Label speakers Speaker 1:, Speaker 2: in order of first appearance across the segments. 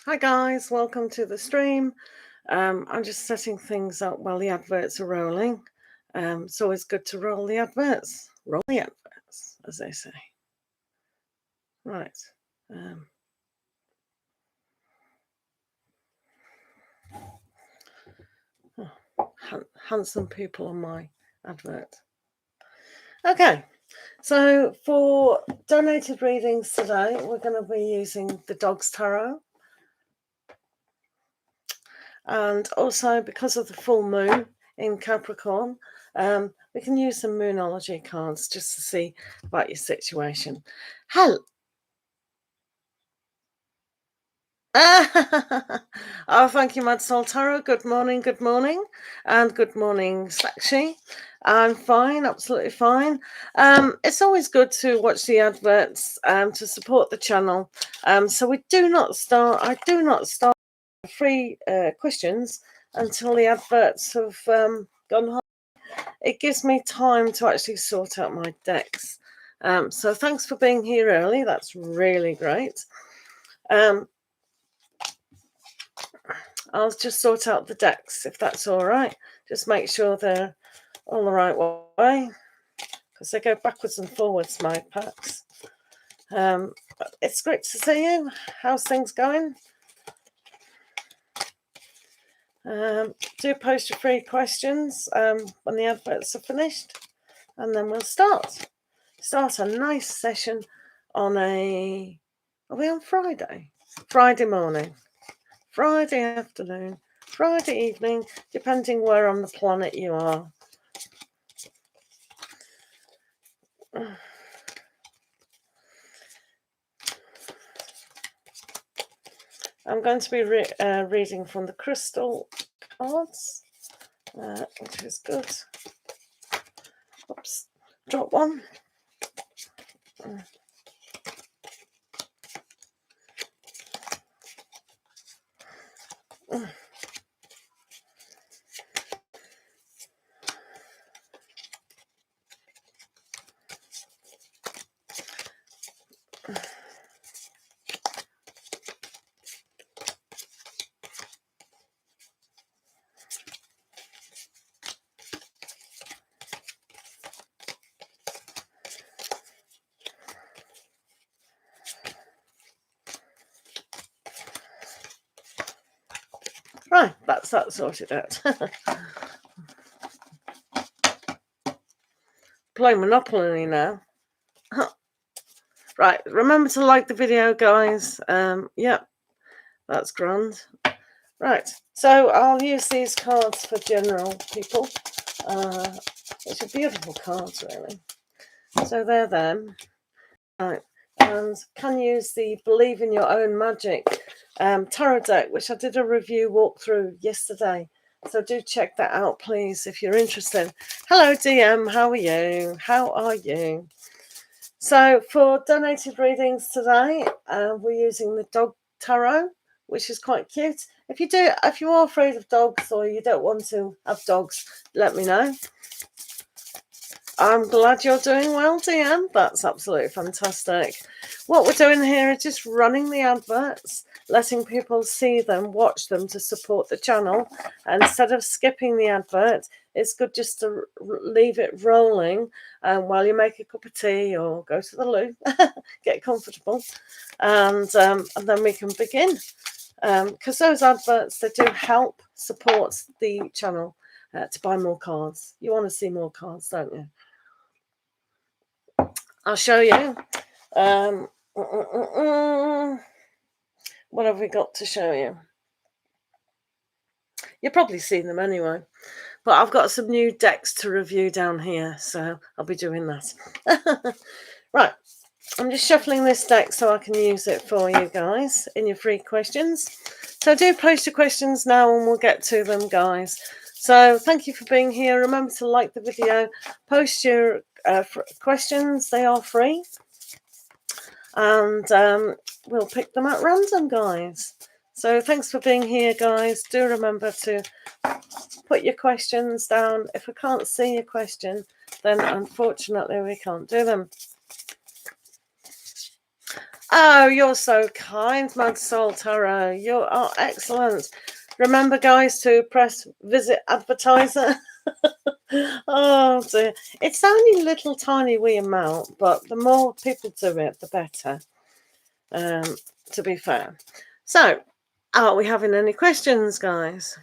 Speaker 1: Hi guys, welcome to the stream. I'm just setting things up while the adverts are rolling. It's always good to roll the adverts. Roll the adverts, as they say. Right. Handsome people on my advert. Okay. So for donated readings today, we're going to be using the Dog's Tarot. And also, because of the full moon in Capricorn, we can use some Moonology cards just to see about your situation. Hello. Oh, thank you, Mad Soul Tarot. Good morning, and good morning, Sakshi. I'm fine, absolutely fine. It's always good to watch the adverts to support the channel. So I do not start free questions until the adverts have gone home. It gives me time to actually sort out my decks. So thanks for being here early. That's really great. I'll just sort out the decks if that's all right. Just make sure they're all the right way, because they go backwards and forwards, my packs. But it's great to see you. How's things going? Do post your free questions when the adverts are finished, and then we'll start a nice session on are we on Friday? Friday morning, Friday afternoon, Friday evening, depending where on the planet you are. I'm going to be reading from the crystal cards, which is good. Oops, drop one. Right, that's that sorted out. Playing Monopoly now. Right, remember to like the video, guys. Yep, that's grand. Right, so I'll use these cards for general people, which are beautiful cards, really. So they're them. Right, and can use the Believe in Your Own Magic tarot deck, which I did a review walkthrough yesterday. So do check that out, please, if you're interested. Hello, DM. How are you? How are you? So for donated readings today, we're using the Dog Tarot, which is quite cute. If you are afraid of dogs or you don't want to have dogs, let me know. I'm glad you're doing well, DM. That's absolutely fantastic. What we're doing here is just running the adverts, letting people see them, watch them to support the channel. And instead of skipping the advert, it's good just to leave it rolling while you make a cup of tea or go to the loo, get comfortable, and then we can begin. Because those adverts, they do help support the channel to buy more cards. You want to see more cards, don't you? I'll show you. What have we got to show you? You've probably seen them anyway. But I've got some new decks to review down here, so I'll be doing that. Right. I'm just shuffling this deck so I can use it for you guys in your free questions. So do post your questions now and we'll get to them, guys. So thank you for being here. Remember to like the video, post your questions. They are free. And we'll pick them at random, guys. So thanks for being here, guys. Do remember to put your questions down. If we can't see your question, then unfortunately we can't do them. Oh, you're so kind, Mad Soul Tarot. You are excellent. Remember, guys, to press visit advertiser. Oh dear. It's only a little tiny wee amount, but the more people do it, the better. To be fair. So, are we having any questions, guys?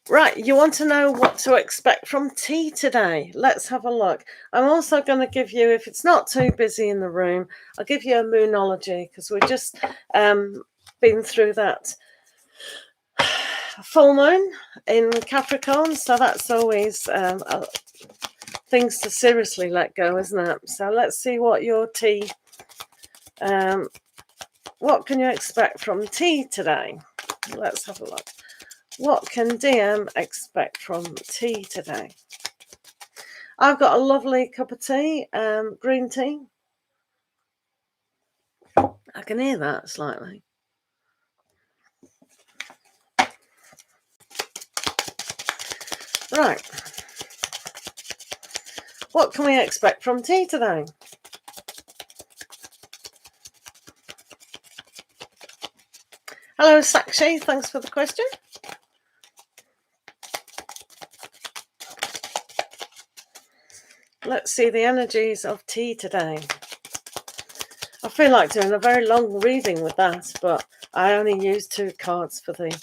Speaker 1: Right, you want to know what to expect from tea today? Let's have a look. I'm also going to give you, if it's not too busy in the room, I'll give you a moonology, because we're just been through that full moon in Capricorn, so that's always things to seriously let go, isn't it? So let's see what your tea, what can you expect from tea today? Let's have a look. What can DM expect from tea today? I've got a lovely cup of tea, green tea. I can hear that slightly. Right. What can we expect from tea today? Hello, Sakshi. Thanks for the question. Let's see the energies of tea today. I feel like doing a very long reading with that, but I only use 2 cards for the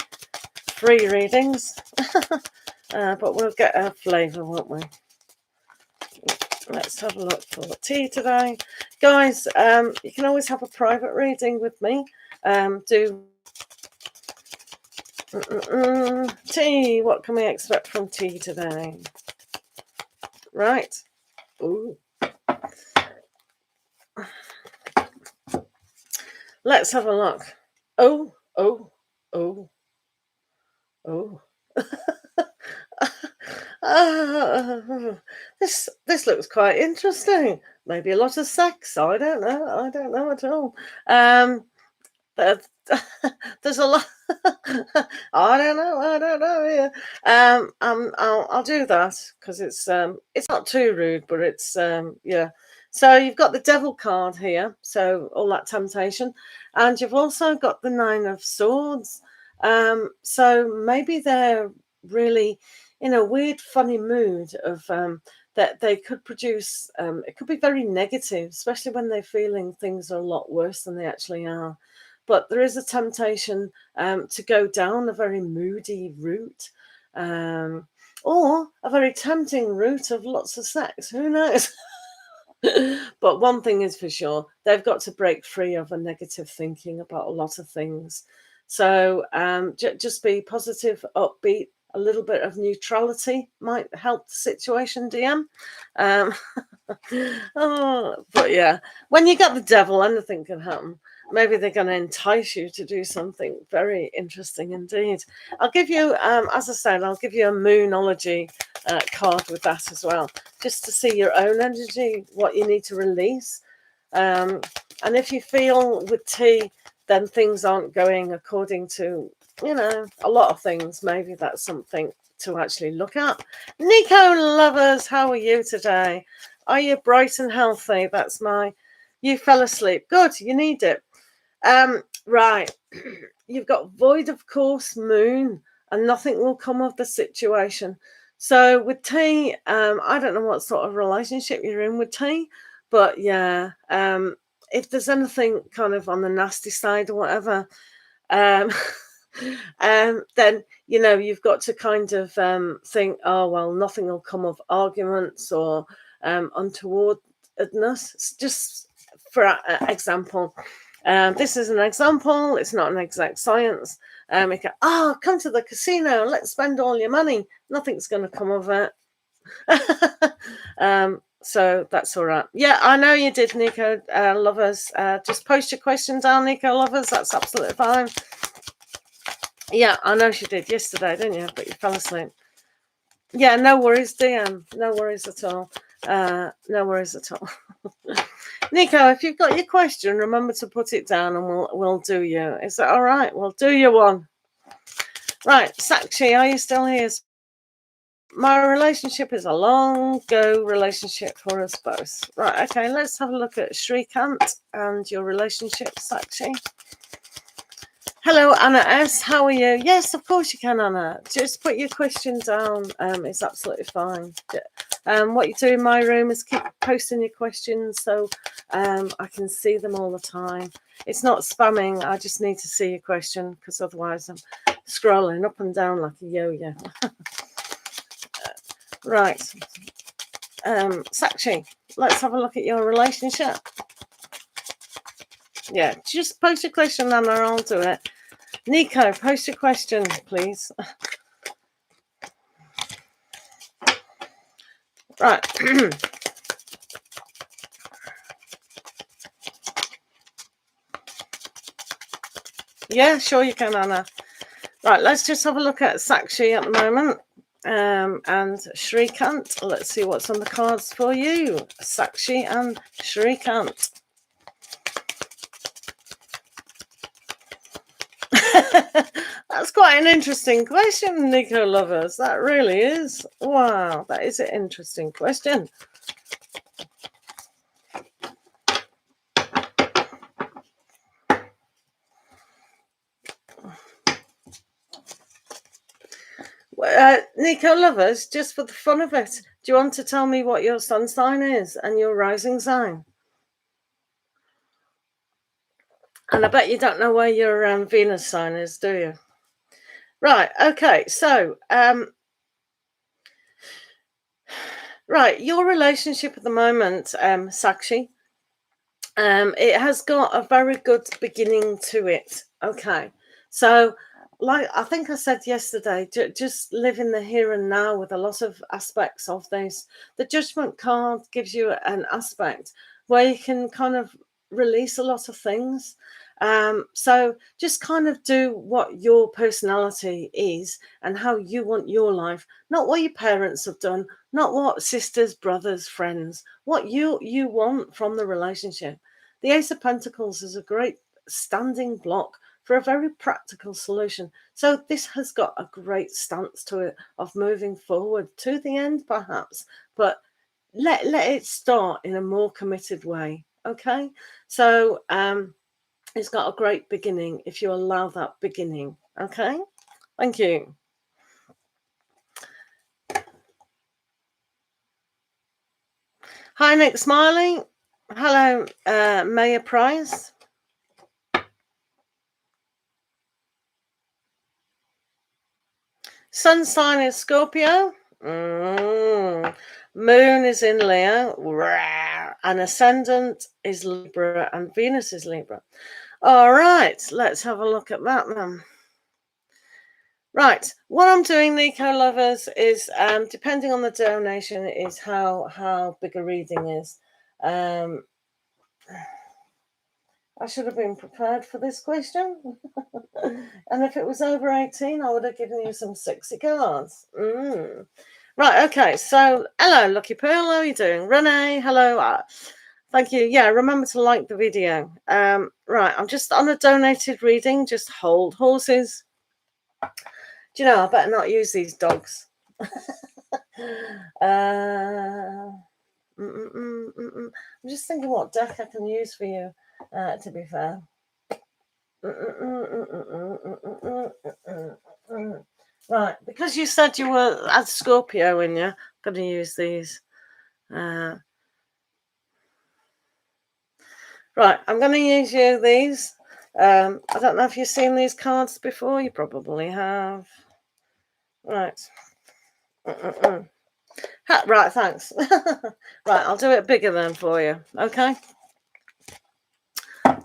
Speaker 1: free readings. But we'll get a flavour, won't we? Let's have a look for tea today. Guys, you can always have a private reading with me. Tea, what can we expect from tea today? Right. Ooh. Let's have a look. Oh. This looks quite interesting. Maybe a lot of sex. I don't know at all. There's a lot. I don't know. Yeah. I'll do that because it's not too rude, but it's yeah. So you've got the devil card here, so all that temptation, and you've also got the 9 of swords. So maybe they're really in a weird, funny mood of that they could produce. It could be very negative, especially when they're feeling things are a lot worse than they actually are. But there is a temptation to go down a very moody route, or a very tempting route of lots of sex. Who knows? But one thing is for sure, they've got to break free of a negative thinking about a lot of things. So just be positive, upbeat. A little bit of neutrality might help the situation, DM. But yeah, when you got the devil, anything can happen. Maybe they're going to entice you to do something very interesting indeed. I'll give you, as I said, I'll give you a moonology card with that as well, just to see your own energy, what you need to release. And if you feel with tea, then things aren't going according to, a lot of things, maybe that's something to actually look at. Nico lovers, how are you today? Are you bright and healthy? You fell asleep. Good, you need it. Right. You've got void of course, moon, and nothing will come of the situation. So with tea, I don't know what sort of relationship you're in with tea, but yeah, if there's anything kind of on the nasty side or whatever, then you've got to kind of think, oh well, nothing will come of arguments or untowardness. Just for example, this is an example. It's not an exact science. Come to the casino. Let's spend all your money. Nothing's going to come of it. So that's all right. Yeah, I know you did, Nico lovers. Just post your questions down, Nico lovers. That's absolutely fine. Yeah, I know she did yesterday, didn't you? But you fell asleep. Yeah, no worries, DM. No worries at all. No worries at all. Nico, if you've got your question, remember to put it down and we'll do you. Is that all right? We'll do you one. Right, Sakshi, are you still here? my relationship is a long go relationship for us both. Right, okay, let's have a look at Shrikant and your relationship, Sakshi. Hello, Anna S. How are you? Yes, of course you can, Anna. Just put your question down. It's absolutely fine. What you do in my room is keep posting your questions so I can see them all the time. It's not spamming. I just need to see your question because otherwise I'm scrolling up and down like a yo-yo. Right. Sakshi, let's have a look at your relationship. Yeah, just post your question, Anna. I'll do it. Nico, post your question, please. Right. Yeah, sure you can, Anna. Right, let's just have a look at Sakshi at the moment. And Shrikant. Let's see what's on the cards for you. Sakshi and Shrikant. That's quite an interesting question, Nico lovers. That really is. Wow, that is an interesting question. Nico lovers, just for the fun of it, do you want to tell me what your sun sign is and your rising sign? And I bet you don't know where your Venus sign is, do you? Right, okay, so right, your relationship at the moment, Sakshi, it has got a very good beginning to it. Okay, so like I think I said yesterday, just live in the here and now with a lot of aspects of this. The Judgment card gives you an aspect where you can kind of release a lot of things. So just kind of do what your personality is and how you want your life, not what your parents have done, not what sisters, brothers, friends, what you want from the relationship. The Ace of Pentacles is a great standing block for a very practical solution. So this has got a great stance to it of moving forward to the end, perhaps, but let it start in a more committed way. Okay, so it's got a great beginning if you allow that beginning. Okay, thank you. Hi, Nick Smiley. Hello, Mayor Price. Sun sign is Scorpio. Moon is in Leo. And ascendant is Libra and Venus is Libra. All right, let's have a look at that then. Right, what I'm doing, Nico lovers, is depending on the donation, is how big a reading is. I should have been prepared for this question. And if it was over 18, I would have given you some sexy cards. Right, okay, so hello, Lucky Pearl, how are you doing? Renee, hello. Thank you. Yeah, remember to like the video. Right, I'm just on a donated reading. Just hold horses. Do you know, I better not use these dogs. I'm just thinking what deck I can use for you, to be fair. Right, because you said you had Scorpio in you, I'm going to use these. Right, I'm going to use these. I don't know if you've seen these cards before. You probably have. Right. Right, thanks. Right, I'll do it bigger then for you. Okay.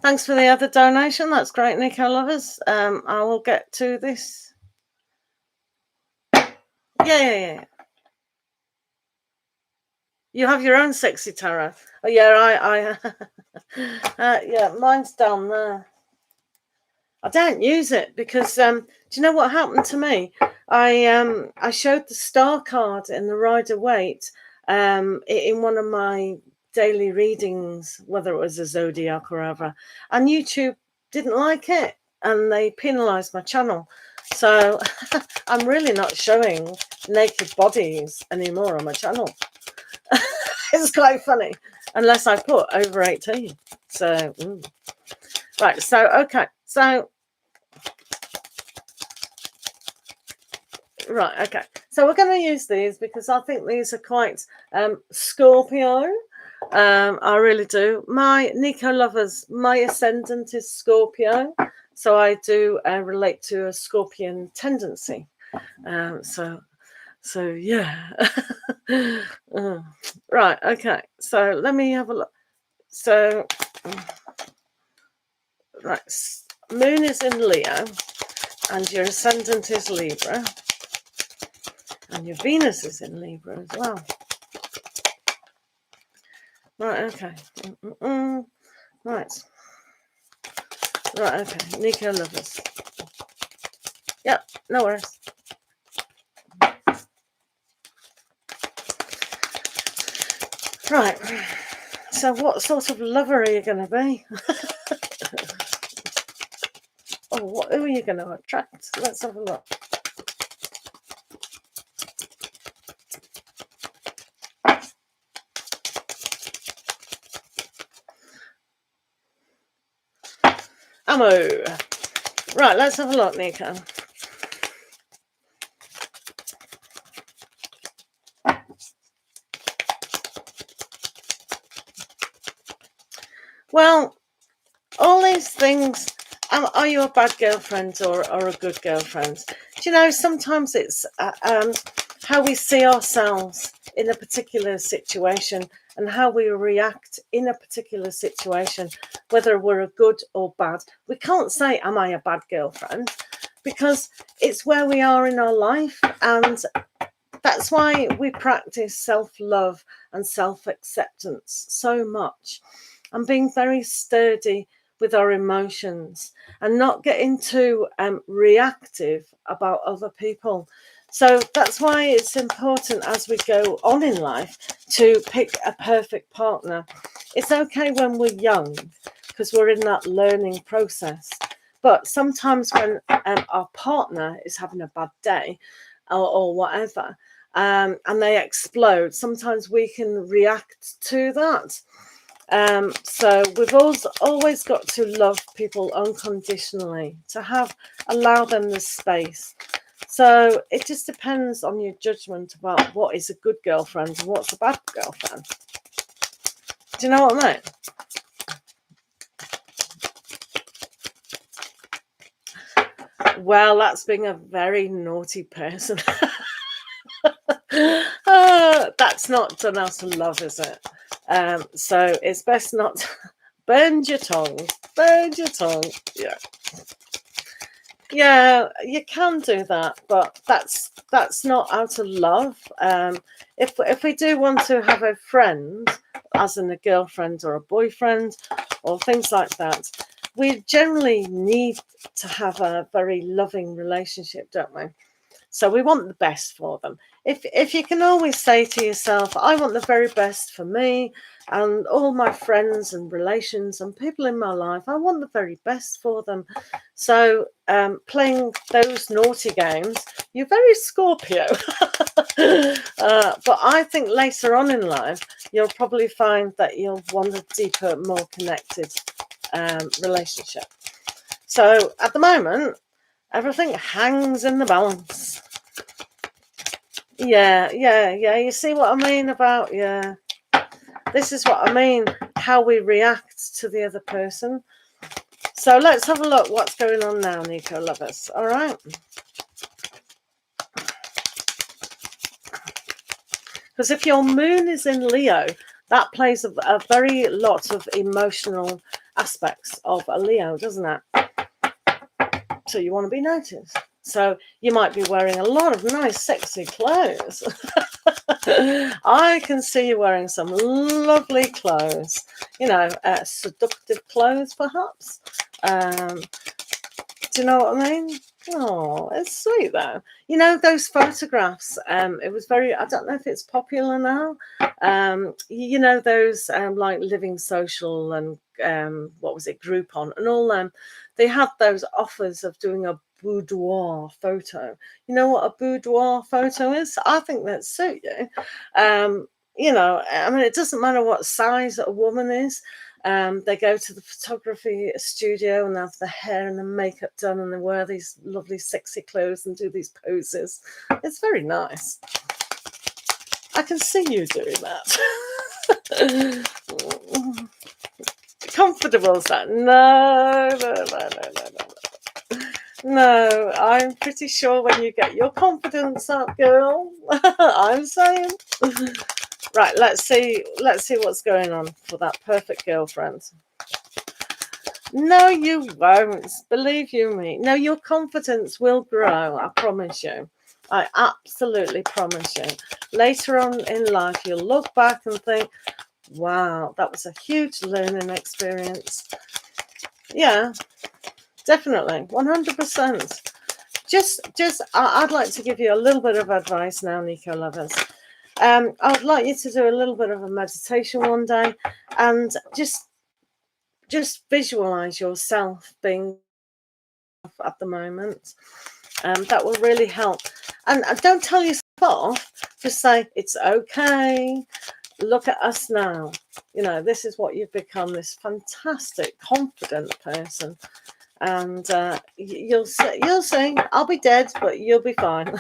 Speaker 1: Thanks for the other donation. That's great, Nico lovers. I will get to this. Yeah. You have your own sexy tarot. Oh yeah, yeah, mine's down there. I don't use it because do you know what happened to me? I showed the star card in the Rider-Waite in one of my daily readings, whether it was a zodiac or whatever, and YouTube didn't like it and they penalized my channel. So I'm really not showing naked bodies anymore on my channel. It's quite funny, unless I put over 18. So, right. So, okay. So, right. Okay. So we're going to use these because I think these are quite Scorpio. I really do. My Nico lovers, my ascendant is Scorpio. So I do relate to a Scorpion tendency. So yeah. Right, okay. So let me have a look. So, right, Moon is in Leo, and your ascendant is Libra, and your Venus is in Libra as well. Right, okay. Right. Right, okay. Nico lovers. Yep, no worries. Right. So what sort of lover are you going to be? Who are you going to attract? Let's have a look. Ammo. Right, let's have a look, Nico. Well, all these things, are you a bad girlfriend or a good girlfriend? Do you know, sometimes it's how we see ourselves in a particular situation and how we react in a particular situation, whether we're a good or bad. We can't say, am I a bad girlfriend? Because it's where we are in our life, and that's why we practice self-love and self-acceptance so much, and being very sturdy with our emotions and not getting too reactive about other people. So that's why it's important as we go on in life to pick a perfect partner. It's okay when we're young because we're in that learning process. But sometimes when our partner is having a bad day or whatever, and they explode, sometimes we can react to that. So we've always got to love people unconditionally, to allow them the space. So it just depends on your judgment about what is a good girlfriend and what's a bad girlfriend. Do you know what I mean? Well, that's being a very naughty person. That's not done out of love, is it? So it's best not to burn your tongue. Burn your tongue. Yeah, you can do that, but that's not out of love. If we do want to have a friend, as in a girlfriend or a boyfriend or things like that, we generally need to have a very loving relationship, don't we? So we want the best for them. If you can always say to yourself, I want the very best for me and all my friends and relations and people in my life, I want the very best for them. So playing those naughty games, you're very Scorpio. But I think later on in life, you'll probably find that you'll want a deeper, more connected relationship. So at the moment, everything hangs in the balance. Yeah. You see what I mean about, this is what I mean, how we react to the other person. So let's have a look what's going on now, Nico lovers. All right. Because if your moon is in Leo, that plays a very lot of emotional aspects of a Leo, doesn't it? So you want to be noticed. So you might be wearing a lot of nice, sexy clothes. I can see you wearing some lovely clothes. Seductive clothes, perhaps. Do you know what I mean? Oh, it's sweet though. You know, those photographs, it was very, I don't know if it's popular now. You know, those like Living Social and what was it, Groupon and all them. They had those offers of doing a boudoir photo. You know what a boudoir photo is? I think that suit you. You know, I mean, it doesn't matter what size a woman is. They go to the photography studio and have the hair and the makeup done, and they wear these lovely sexy clothes and do these poses. It's very nice. I can see you doing that. Comfortable is that? No, I'm pretty sure when you get your confidence up, girl, I'm saying. Right, let's see what's going on for that perfect girlfriend. No, you won't. Believe you me. No, your confidence will grow, I promise you. I absolutely promise you. Later on in life, you'll look back and think, wow, that was a huge learning experience. Yeah, definitely, 100%. I'd like to give you a little bit of advice now, Nico lovers. I would like you to do a little bit of a meditation one day, and just visualize yourself being at the moment. That will really help. And don't tell yourself off. Just say, it's okay. Look at us now. You know, this is what you've become, this fantastic, confident person. And you'll see, I'll be dead, but you'll be fine.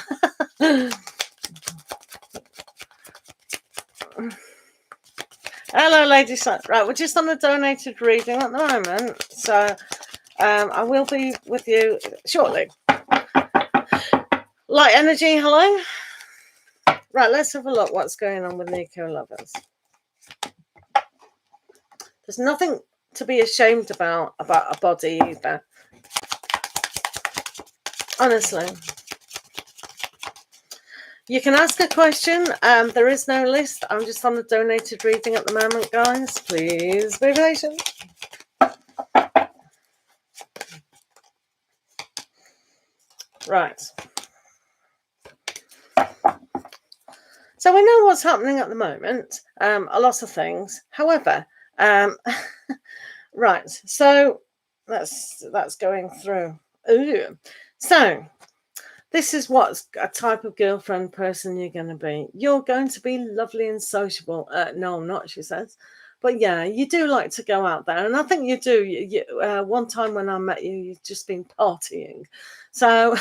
Speaker 1: Hello, ladies. Right, we're just on a donated reading at the moment. So I will be with you shortly. Light energy, hello. Right, let's have a look what's going on with Nico lovers. There's nothing to be ashamed about a body either. Honestly. You can ask a question. There is no list. I'm just on a donated reading at the moment, guys. Please be patient. Right. So we know what's happening at the moment. A lot of things. However, right. So that's going through. Ooh. So this is what a type of girlfriend person you're going to be. You're going to be lovely and sociable. No, I'm not, she says. But yeah, you do like to go out there. And I think you do. One time when I met you, you've just been partying. So,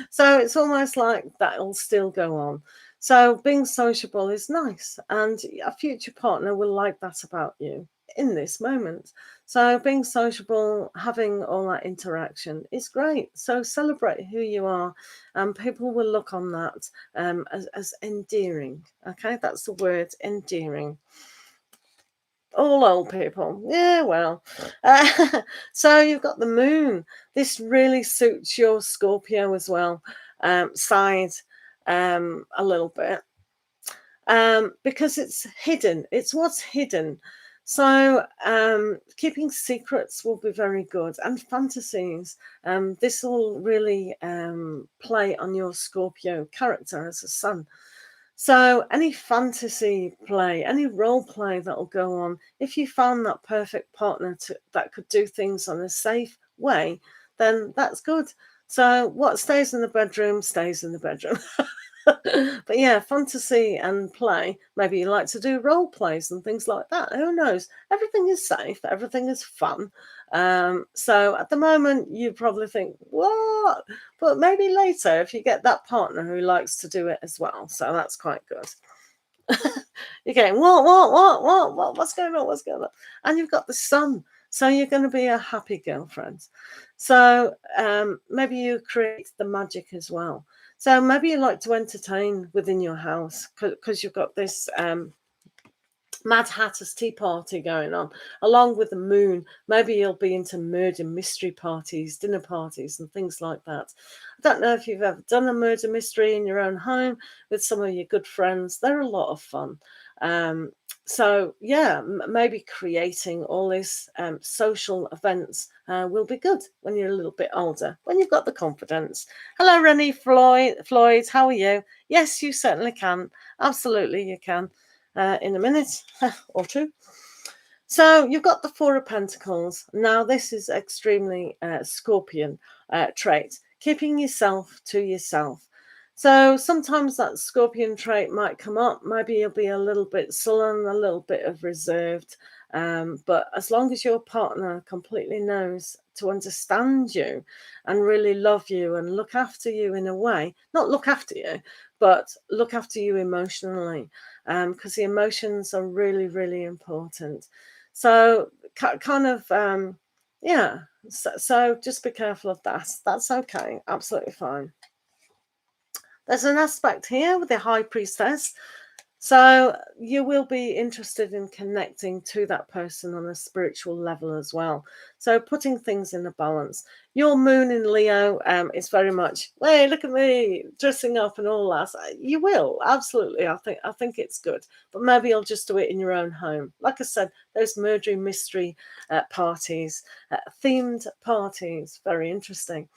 Speaker 1: so it's almost like that'll still go on. So being sociable is nice. And a future partner will like that about you in this moment. So being sociable, having all that interaction is great. So celebrate who you are, and people will look on that as endearing. Okay, that's the word, endearing. All old people. Yeah, well. So you've got the moon. This really suits your Scorpio as well. Side a little bit. Because it's hidden. It's what's hidden. So keeping secrets will be very good, and fantasies. This will really play on your Scorpio character as a sun. So any fantasy play, any role play that will go on, if you found that perfect partner that could do things on a safe way, then that's good. So what stays in the bedroom stays in the bedroom. But yeah, fantasy and play. Maybe you like to do role plays and things like that. Who knows? Everything is safe. Everything is fun. So at the moment, you probably think, what? But maybe later, if you get that partner who likes to do it as well. So that's quite good. You're going, what? What's going on? What's going on? And you've got the sun. So you're going to be a happy girlfriend. So maybe you create the magic as well. So maybe you like to entertain within your house because you've got this Mad Hatter's tea party going on, along with the moon. Maybe you'll be into murder mystery parties, dinner parties, and things like that. I don't know if you've ever done a murder mystery in your own home with some of your good friends. They're a lot of fun. So yeah, maybe creating all these social events will be good when you're a little bit older, when you've got the confidence. Hello, Rennie Floyd, how are you? Yes, you certainly can. Absolutely, you can. In a minute or two. So you've got the Four of Pentacles. Now, this is extremely Scorpion. trait, keeping yourself to yourself. So sometimes that Scorpion trait might come up. Maybe you'll be a little bit sullen, a little bit of reserved. But as long as your partner completely knows to understand you and really love you and look after you in a way, not look after you, but look after you emotionally, because the emotions are really, really important. So kind of, yeah. So just be careful of that. That's okay. Absolutely fine. There's an aspect here with the High Priestess. So you will be interested in connecting to that person on a spiritual level as well. So putting things in a balance. Your moon in Leo is very much, hey, look at me dressing up and all that. You will, absolutely. I think it's good. But maybe you'll just do it in your own home. Like I said, those murder mystery parties, themed parties, very interesting.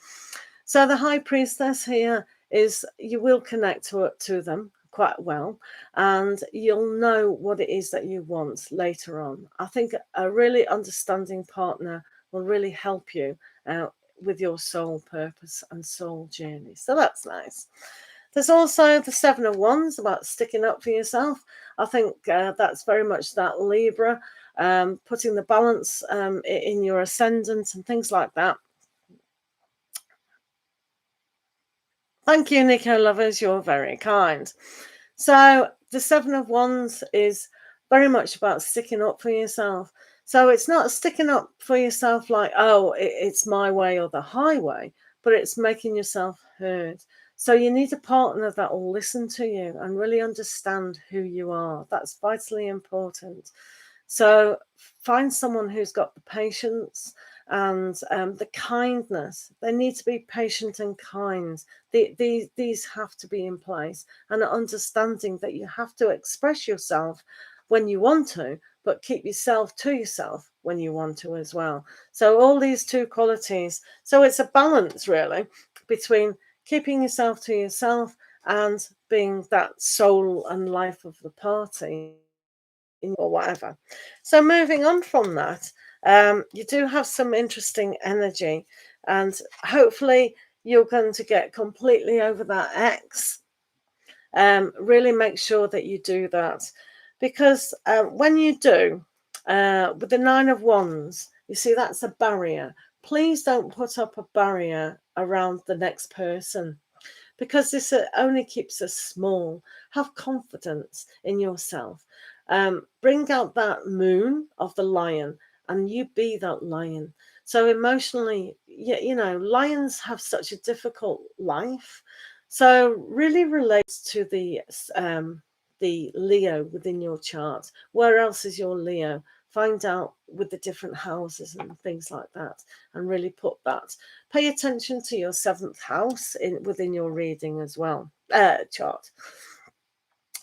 Speaker 1: So the High Priestess here is you will connect to them quite well, and you'll know what it is that you want later on. I think a really understanding partner will really help you with your soul purpose and soul journey. So that's nice. There's also the Seven of Wands about sticking up for yourself. I think that's very much that Libra, putting the balance in your ascendant and things like that. Thank you, Nico lovers. You're very kind. So the Seven of Wands is very much about sticking up for yourself. So it's not sticking up for yourself like, oh, it's my way or the highway, but it's making yourself heard. So you need a partner that will listen to you and really understand who you are. That's vitally important. So find someone who's got the patience and the kindness. They need to be patient and kind. These have to be in place, and understanding that you have to express yourself when you want to, but keep yourself to yourself when you want to as well. So all these two qualities. So it's a balance really between keeping yourself to yourself and being that soul and life of the party or whatever. So moving on from that, you do have some interesting energy, and hopefully you're going to get completely over that X. Really make sure that you do that, because when you do, with the Nine of Wands, you see that's a barrier. Please don't put up a barrier around the next person, because this only keeps us small. Have confidence in yourself. Bring out that moon of the lion, and you be that lion. So emotionally, you know, lions have such a difficult life. So really relates to the Leo within your chart. Where else is your Leo? Find out with the different houses and things like that, and really put that. Pay attention to your seventh house within your reading as well, chart.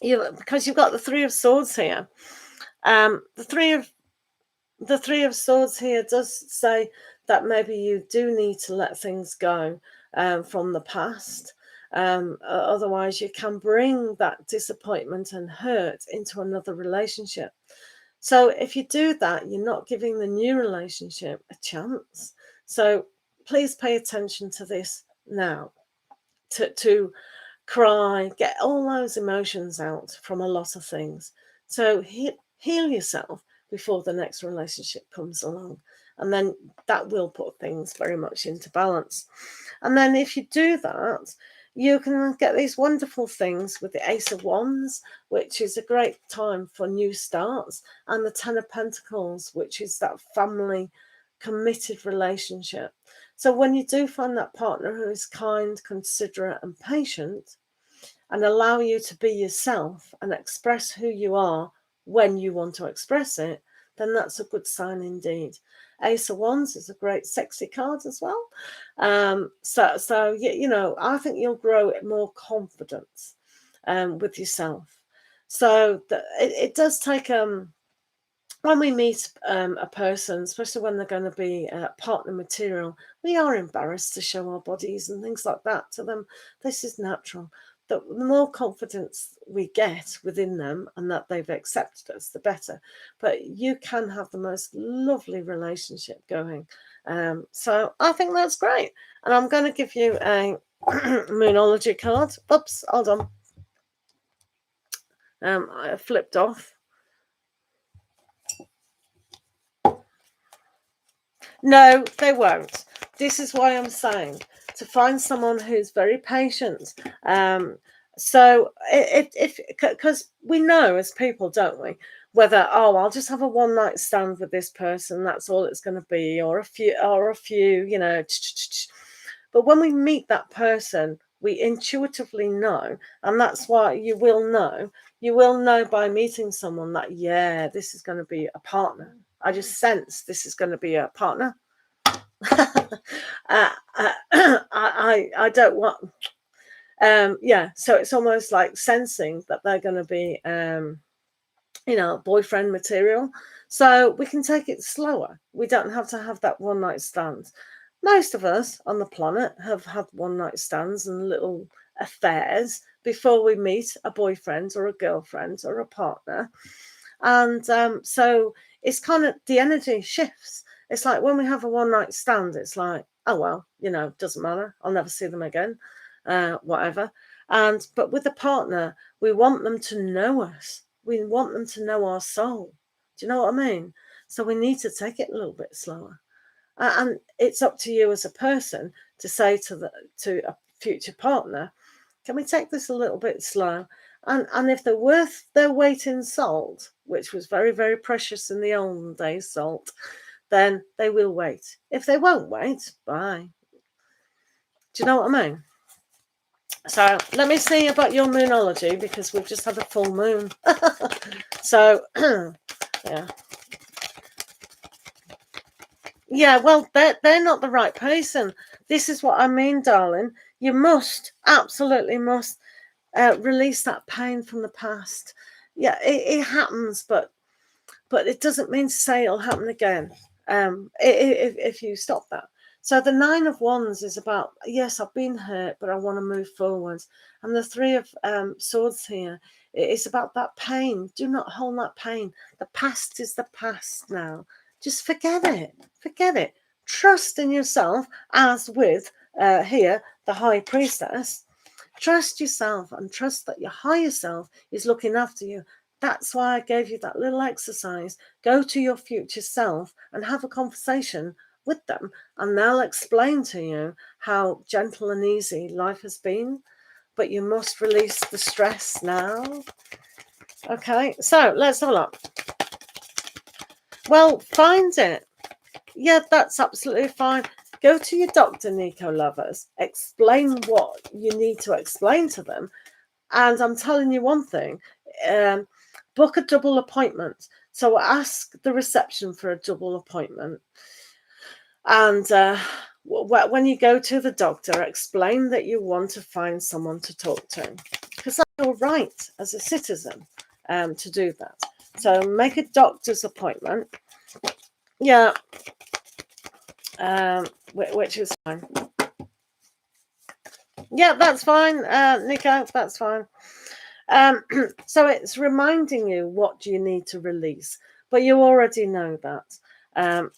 Speaker 1: Because you've got the Three of Swords here. The Three of Swords here does say that maybe you do need to let things go from the past. Otherwise, you can bring that disappointment and hurt into another relationship. So if you do that, you're not giving the new relationship a chance. So please pay attention to this now. To cry, get all those emotions out from a lot of things. So heal yourself before the next relationship comes along. And then that will put things very much into balance. And then if you do that, you can get these wonderful things with the Ace of Wands, which is a great time for new starts, and the Ten of Pentacles, which is that family committed relationship. So when you do find that partner who is kind, considerate, and patient, and allow you to be yourself and express who you are when you want to express it, then that's a good sign indeed. Ace of Wands is a great sexy card as well. So you know, I think you'll grow more confidence with yourself. So it does take when we meet a person, especially when they're going to be partner material, we are embarrassed to show our bodies and things like that to them. This is natural. the more confidence we get within them and that they've accepted us, the better. But you can have the most lovely relationship going. So I think that's great. And I'm going to give you a Moonology card. Oops, hold on. I flipped off. No, they won't. This is why I'm saying to find someone who's very patient. So if because we know as people, don't we, whether I'll just have a one night stand with this person, that's all it's going to be, or a few, you know. But when we meet that person, we intuitively know, and that's why you will know. You will know by meeting someone that, yeah, this is going to be a partner. I just sense this is going to be a partner. I don't want. Yeah, so it's almost like sensing that they're going to be, you know, boyfriend material. So we can take it slower. We don't have to have that one night stand. Most of us on the planet have had one night stands and little affairs before we meet a boyfriend or a girlfriend or a partner. And so it's kind of, the energy shifts. It's like when we have a one night stand, it's like, oh, well, you know, doesn't matter. I'll never see them again, whatever. But with a partner, we want them to know us. We want them to know our soul. Do you know what I mean? So we need to take it a little bit slower. And it's up to you as a person to say to a future partner, can we take this a little bit slow? And if they're worth their weight in salt, which was very, very precious in the olden days, salt, then they will wait. If they won't wait, bye. Do you know what I mean? So let me see about your moonology, because we've just had a full moon. So, yeah. Yeah, well, they're not the right person. This is what I mean, darling. You must, absolutely must, release that pain from the past. Yeah, it happens, but it doesn't mean to say it'll happen again. If you stop that. So the 9 of Wands is about, yes, I've been hurt, but I want to move forwards. And the 3 of Swords here, it's about that pain. Do not hold that pain. The past is the past now. Just forget it. Forget it. Trust in yourself, as with here, the High Priestess. Trust yourself and trust that your higher self is looking after you. That's why I gave you that little exercise. Go to your future self and have a conversation with them, and they'll explain to you how gentle and easy life has been. But you must release the stress now. Okay, so let's have a look. Well, find it. Yeah, that's absolutely fine. Go to your doctor, Nico lovers. Explain what you need to explain to them. And I'm telling you one thing, book a double appointment. So ask the reception for a double appointment. And when you go to the doctor, explain that you want to find someone to talk to. Because that's your right as a citizen to do that. So make a doctor's appointment. Yeah. Which is fine. Yeah, that's fine, Nico, that's fine. So it's reminding you what do you need to release, but you already know that.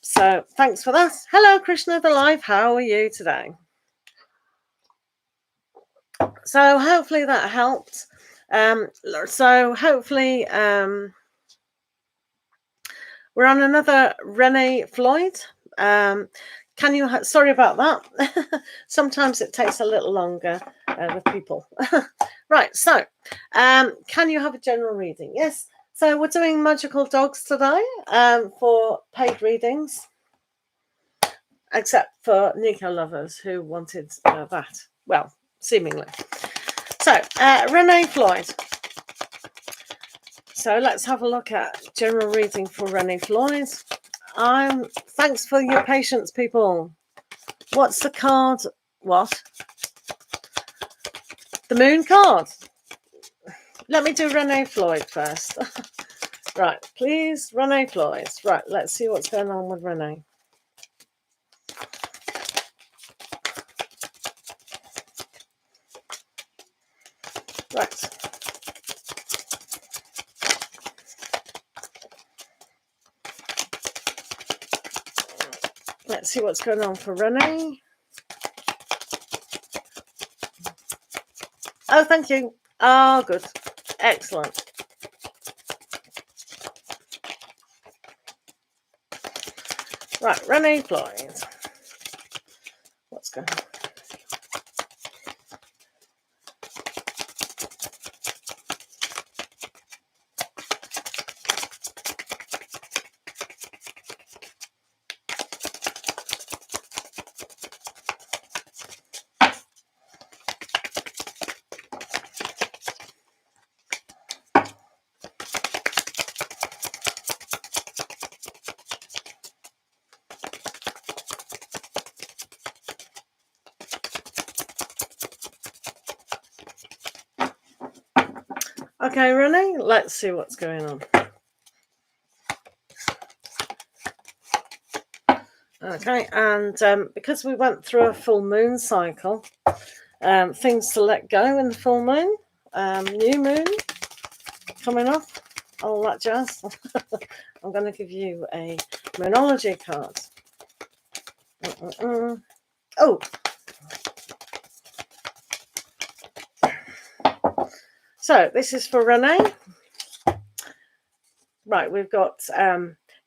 Speaker 1: So thanks for that. Hello, Krishna the Live. How are you today? So hopefully that helped. So hopefully we're on another Renee Floyd. Can you, sorry about that. Sometimes it takes a little longer with people. Right, so can you have a general reading? Yes, so we're doing magical dogs today for paid readings, except for Nico lovers who wanted that. Well, seemingly. So, Renee Floyd. So let's have a look at general reading for Renee Floyd. Thanks for your patience, people. What's the card? What? The moon card. Let me do Renee Floyd first. Right, please, Renee Floyd. Right, let's see what's going on with Renee. Right. Let's see what's going on for Renee. Oh, thank you. Oh, good. Excellent. Right, Renee Floyd. What's going on? Okay, Renee, let's see what's going on. Okay, and because we went through a full moon cycle, things to let go in the full moon, new moon coming up, all that jazz. I'm going to give you a Moonology card. Oh! So, this is for Renee. Right, we've got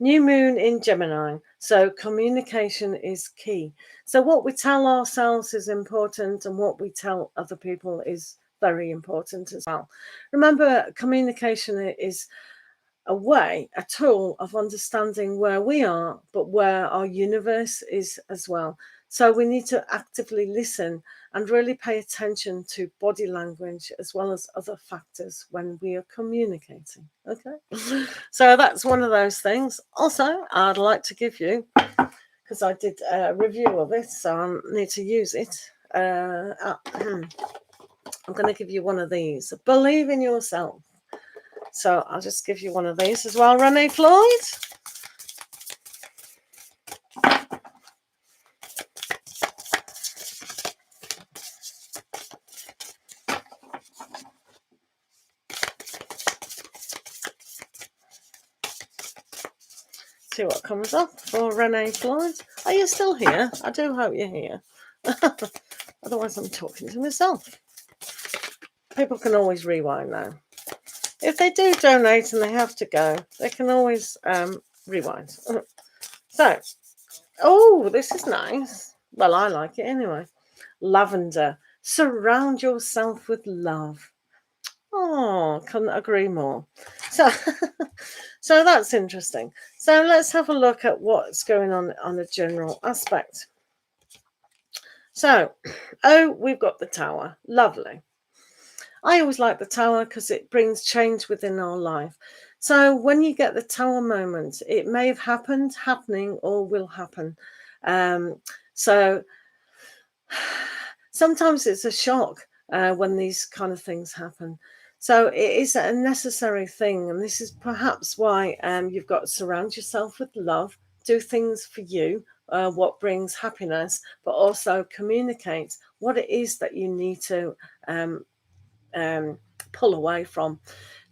Speaker 1: new moon in Gemini. So, communication is key. So, what we tell ourselves is important, and what we tell other people is very important as well. Remember, communication is a tool of understanding where we are, but where our universe is as well. So we need to actively listen and really pay attention to body language as well as other factors when we are communicating. Okay, so that's one of those things. Also, I'd like to give you, because I did a review of it, so I need to use it. I'm going to give you one of these. Believe in yourself. So I'll just give you one of these as well, Renee Floyd. See what comes up for Renee Floyd. Are you still here? I do hope you're here. Otherwise, I'm talking to myself. People can always rewind now. If they do donate and they have to go, they can always rewind. So, oh, this is nice. Well, I like it anyway. Lavender. Surround yourself with love. Oh, couldn't agree more. So, so that's interesting. So let's have a look at what's going on a general aspect. So, oh, we've got the Tower. Lovely. I always like the Tower because it brings change within our life. So when you get the Tower moment, it may have happened, happening, or will happen. So sometimes it's a shock when these kind of things happen. So it is a necessary thing. And this is perhaps why you've got to surround yourself with love, do things for you, what brings happiness, but also communicate what it is that you need to pull away from.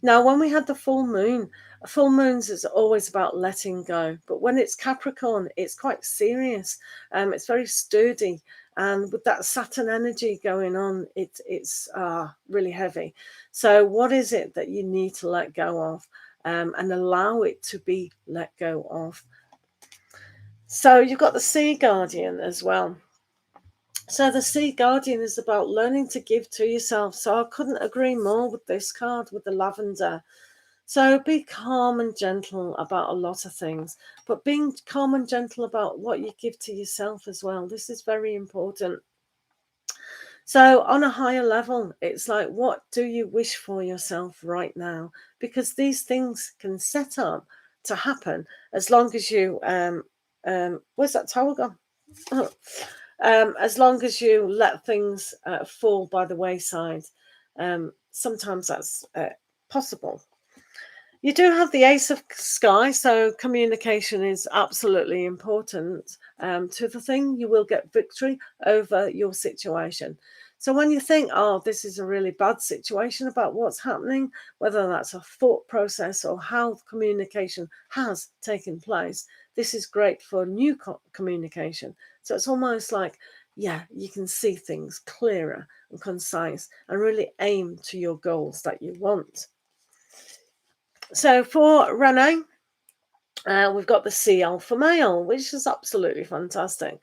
Speaker 1: Now, when we had the full moons is always about letting go. But when it's Capricorn, it's quite serious. It's very sturdy. And with that Saturn energy going on, it's really heavy. So what is it that you need to let go of and allow it to be let go of? So you've got the Sea Guardian as well. So the Sea Guardian is about learning to give to yourself. So I couldn't agree more with this card, with the lavender. So be calm and gentle about a lot of things, but being calm and gentle about what you give to yourself as well. This is very important. So on a higher level, it's like, what do you wish for yourself right now? Because these things can set up to happen as long as you, where's that Tower gone? As long as you let things fall by the wayside. Sometimes that's possible. You do have the Ace of Sky, so communication is absolutely important to the thing. You will get victory over your situation. So when you think, oh, this is a really bad situation about what's happening, whether that's a thought process or how communication has taken place, this is great for new communication. So it's almost like, yeah, you can see things clearer and concise and really aim to your goals that you want. So for Renee, we've got the Sea Alpha Male, which is absolutely fantastic.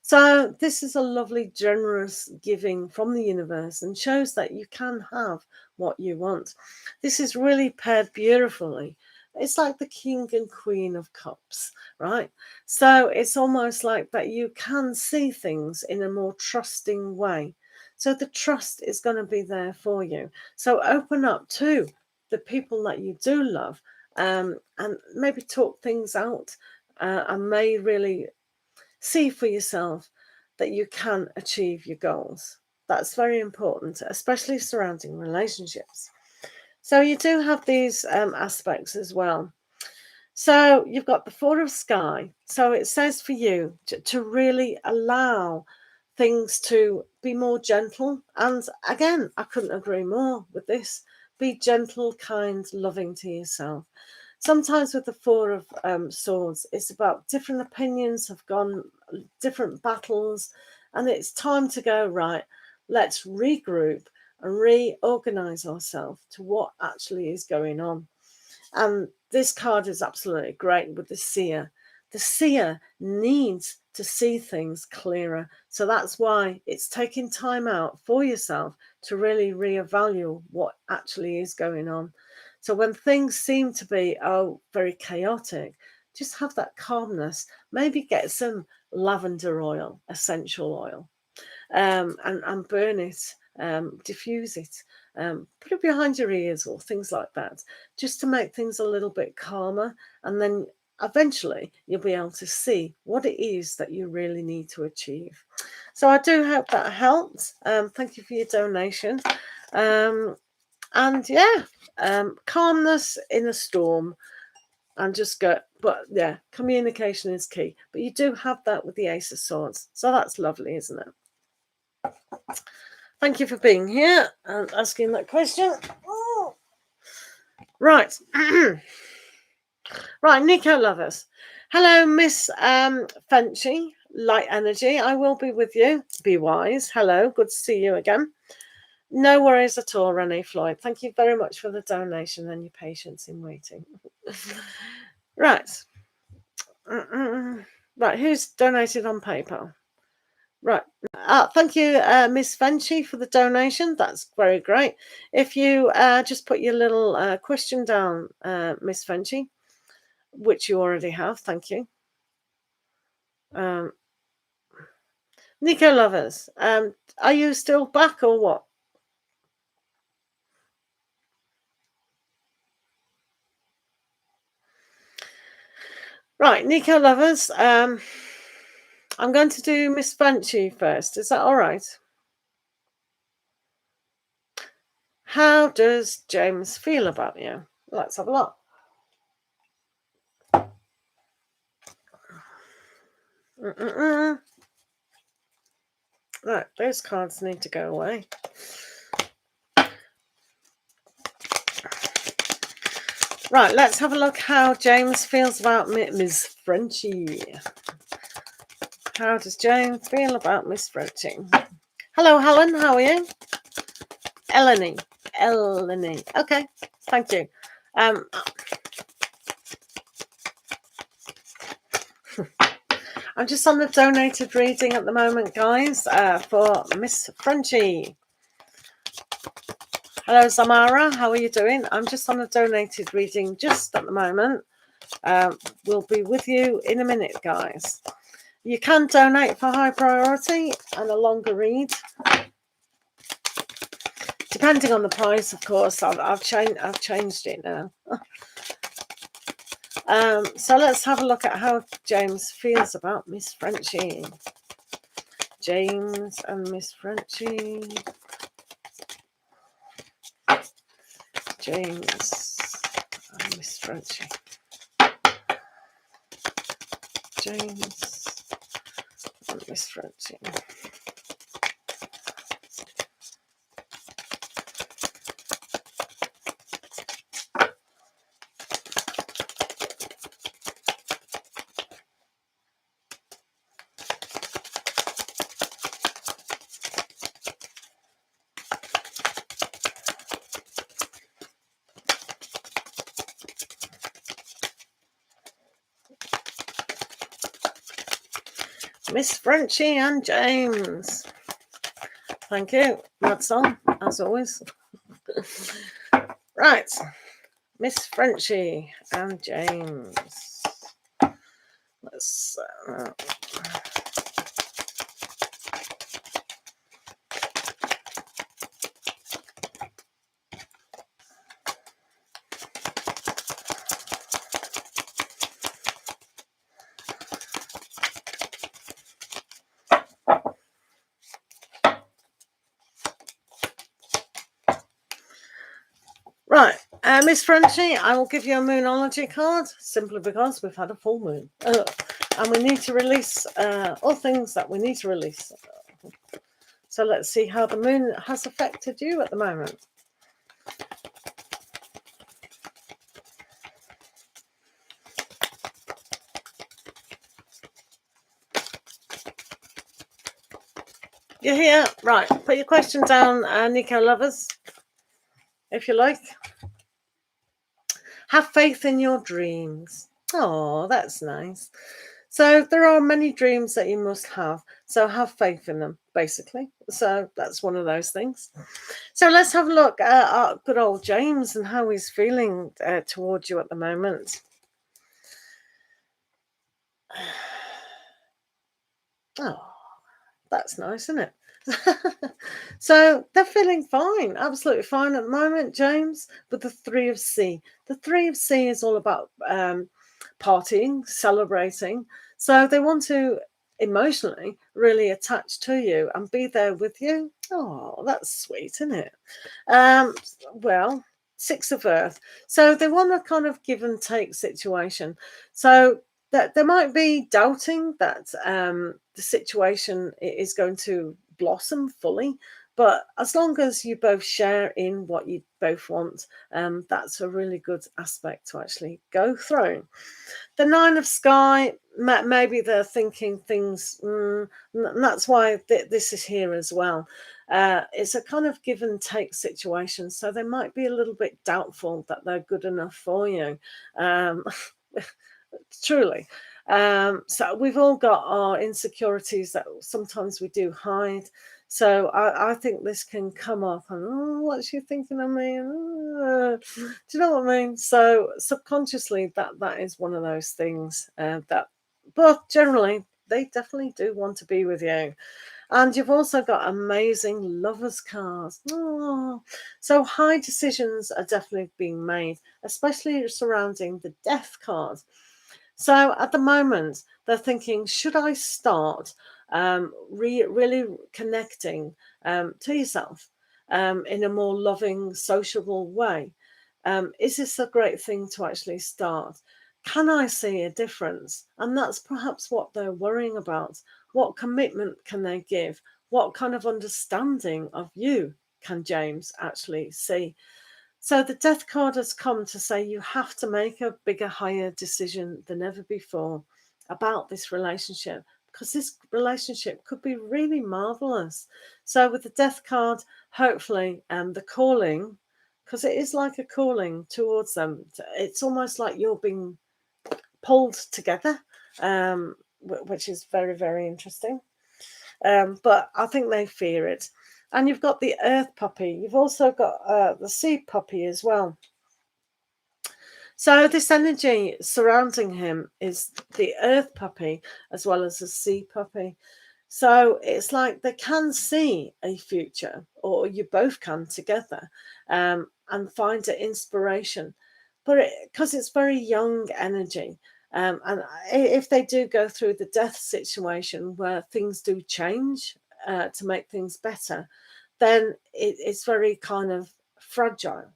Speaker 1: So this is a lovely, generous giving from the universe and shows that you can have what you want. This is really paired beautifully. It's like the King and Queen of Cups, right? So it's almost like that you can see things in a more trusting way. So the trust is going to be there for you. So open up to the people that you do love, and maybe talk things out, and may really see for yourself that you can achieve your goals. That's very important, especially surrounding relationships. So you do have these aspects as well. So you've got the Four of Sky. So it says for you to really allow things to be more gentle. And again, I couldn't agree more with this. Be gentle, kind, loving to yourself. Sometimes with the Four of Swords, it's about different opinions have gone, different battles, and it's time to go, right, let's regroup and reorganize ourselves to what actually is going on. And this card is absolutely great with the Seer. The Seer needs to see things clearer. So that's why it's taking time out for yourself to really reevaluate what actually is going on. So when things seem to be, very chaotic, just have that calmness. Maybe get some lavender oil, essential oil, and burn it, diffuse it, put it behind your ears or things like that, just to make things a little bit calmer. And then eventually you'll be able to see what it is that you really need to achieve. So I do hope that helps. Thank you for your donation. And yeah, calmness in a storm, and just go. But yeah, communication is key. But you do have that with the Ace of Swords. So that's lovely, isn't it? Thank you for being here and asking that question. Oh. Right. Right, Nico Lovers. Hello, Miss Fenchy, Light Energy. I will be with you. Be wise. Hello, good to see you again. No worries at all, Renee Floyd. Thank you very much for the donation and your patience in waiting. Right. Right, who's donated on PayPal? Right. Thank you, Miss Fenchy, for the donation. That's very great. If you just put your little question down, Miss Fenchy, which you already have. Thank you. Nico Lovers, are you still back or what? Right, Nico Lovers, I'm going to do Miss Fenchy first. Is that all right? How does James feel about you? Let's have a look. Right, those cards need to go away. Right, let's have a look how James feels about Miss Frenchie. How does James feel about Miss Frenchie? Hello, Helen. How are you? Eleni. Okay, thank you. I'm just on the donated reading at the moment, guys, for Miss Frenchie. Hello, Zamara. How are you doing? I'm just on a donated reading just at the moment. We'll be with you in a minute, guys. You can donate for high priority and a longer read, depending on the price, of course. I've changed it now. So let's have a look at how James feels about Miss Frenchie. James and Miss Frenchie. James and Miss Frenchie. James and Miss Frenchie. Miss Frenchie and James. Thank you. That's on, as always. Right. Miss Frenchie and James. Let's... Right, Miss Frenchie, I will give you a Moonology card simply because we've had a full moon. And we need to release all things that we need to release. So let's see how the moon has affected you at the moment. You're here? Right, put your question down, Nico lovers, if you like. Have faith in your dreams. Oh, that's nice. So there are many dreams that you must have. So have faith in them, basically. So that's one of those things. So let's have a look at our good old James and how he's feeling towards you at the moment. Oh, that's nice, isn't it? So they're feeling fine, absolutely fine at the moment, James, with the Three of C. The Three of C is all about partying, celebrating. So they want to emotionally really attach to you and be there with you. Oh, that's sweet, isn't it? Well, Six of Earth. So they want a kind of give and take situation. So that there might be doubting that the situation is going to blossom fully, but as long as you both share in what you both want, that's a really good aspect to actually go through. The Nine of Sky, maybe they're thinking things, and that's why this is here as well. It's a kind of give and take situation, so they might be a little bit doubtful that they're good enough for you. Truly. So we've all got our insecurities that sometimes we do hide. So I think this can come up and, oh, what's she thinking of me? Do you know what I mean? So subconsciously, that is one of those things but generally, they definitely do want to be with you. And you've also got amazing lovers cards. Oh, so high decisions are definitely being made, especially surrounding the death card. So at the moment, they're thinking, should I start really connecting to yourself in a more loving, sociable way? Is this a great thing to actually start? Can I see a difference? And that's perhaps what they're worrying about. What commitment can they give? What kind of understanding of you can James actually see? So the death card has come to say you have to make a bigger, higher decision than ever before about this relationship, because this relationship could be really marvelous. So with the death card, hopefully, the calling, because it is like a calling towards them. It's almost like you're being pulled together, which is very, very interesting. But I think they fear it. And you've got the earth puppy. You've also got the sea puppy as well. So this energy surrounding him is the earth puppy as well as the sea puppy. So it's like they can see a future, or you both can together, and find an inspiration. But because it's very young energy, and if they do go through the death situation where things do change to make things better, then it's very kind of fragile.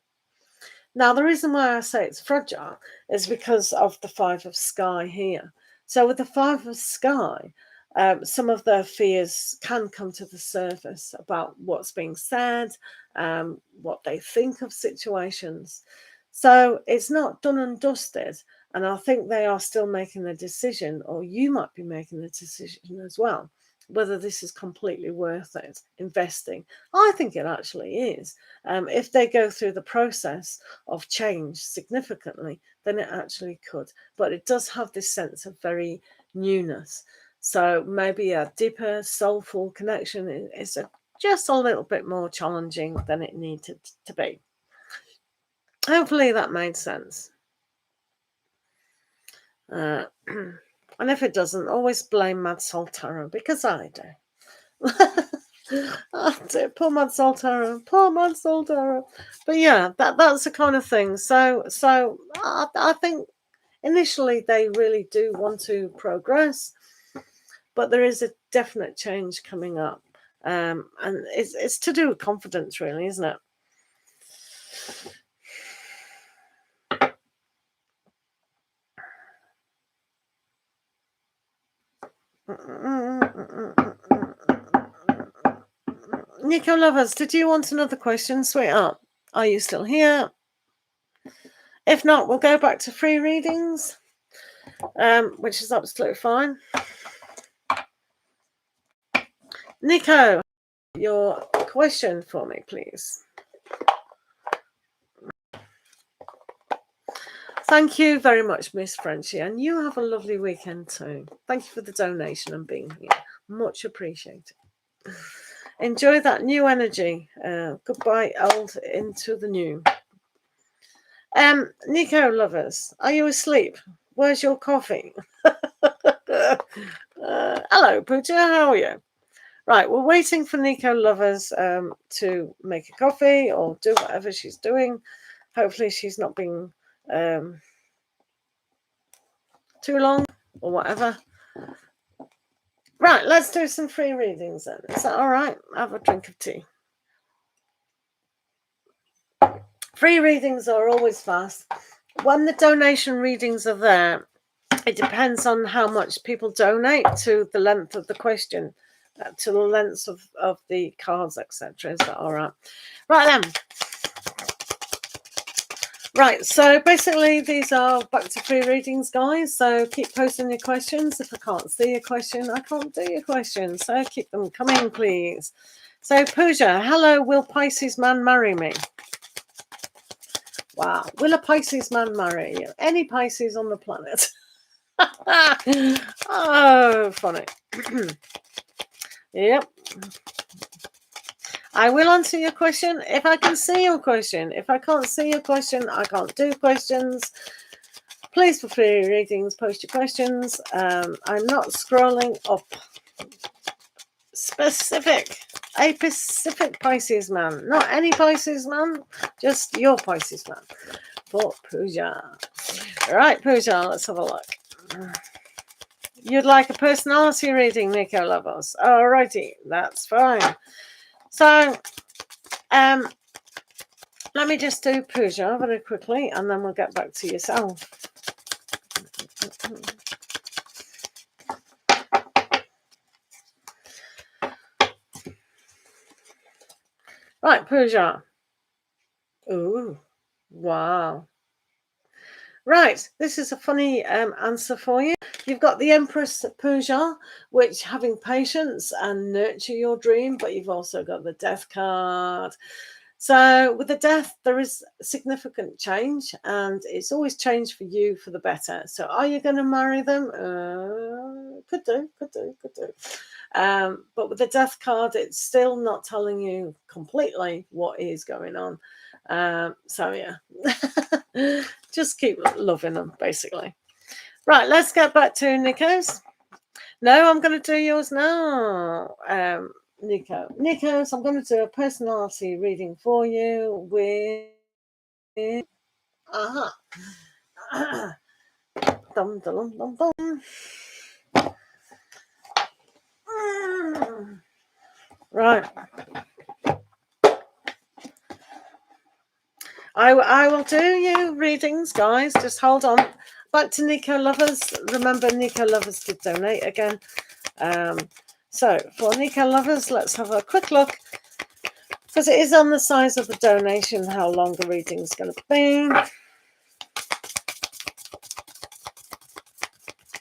Speaker 1: Now, the reason why I say it's fragile is because of the Five of Sky here. So with the Five of Sky, some of their fears can come to the surface about what's being said, what they think of situations. So it's not done and dusted. And I think they are still making the decision, or you might be making the decision as well, whether this is completely worth it, investing. I think it actually is. If they go through the process of change significantly, then it actually could. But it does have this sense of very newness. So maybe a deeper soulful connection is just a little bit more challenging than it needed to be. Hopefully that made sense. And if it doesn't, always blame Mad Soul Tarot, because I do. Oh dear, poor Mad Soul Tarot, poor Mad Soul Tarot. But yeah, that's the kind of thing. So I think initially they really do want to progress, but there is a definite change coming up, and it's to do with confidence, really, isn't it? Nico Lovers, did you want another question, sweetheart? Are you still here? If not, we'll go back to free readings, which is absolutely fine. Nico, your question for me, please. Thank you very much, Miss Frenchie, and you have a lovely weekend too. Thank you for the donation and being here. Much appreciated. Enjoy that new energy. Goodbye, old, into the new. Nico Lovers, are you asleep? Where's your coffee? Hello, Pooja, how are you? Right, we're waiting for Nico Lovers to make a coffee or do whatever she's doing. Hopefully she's not being too long or whatever. Right, let's do some free readings then. Is that all right? Have a drink of tea. Free readings are always fast. When the donation readings are there, it depends on how much people donate to the length of the question, to the length of the cards, etc. Is that all right? Right then. Right, so basically these are back to free readings, guys. So keep posting your questions. If I can't see your question, I can't do your question. So keep them coming, please. So Pooja, hello, will Pisces man marry me? Wow, will a Pisces man marry you? Any Pisces on the planet? Oh, funny. Yep. I will answer your question if I can see your question. If I can't see your question, I can't do questions. Please, for free readings, post your questions. I'm not scrolling up. A specific Pisces man. Not any Pisces man, just your Pisces man. For Pooja. All right, Pooja, let's have a look. You'd like a personality reading, Nico Lovers? Alrighty, that's fine. So, let me just do Pooja very quickly, and then we'll get back to yourself. Right, Pooja. Ooh, wow. Right, this is a funny answer for you. You've got the Empress Pooja, which having patience and nurture your dream, but you've also got the Death card. So with the Death, there is significant change, and it's always changed for you for the better. So are you going to marry them? Could do. But with the Death card, it's still not telling you completely what is going on. So yeah, just keep loving them, basically. Right, let's get back to Nico's. No, I'm going to do yours now. Nico's, I'm going to do a personality reading for you with dum dum dum dum. Right. I will do you readings, guys. Just hold on. Back to Nico Lovers. Remember, Nico Lovers did donate again. So for Nico Lovers, let's have a quick look, because it is on the size of the donation how long the reading is going to be.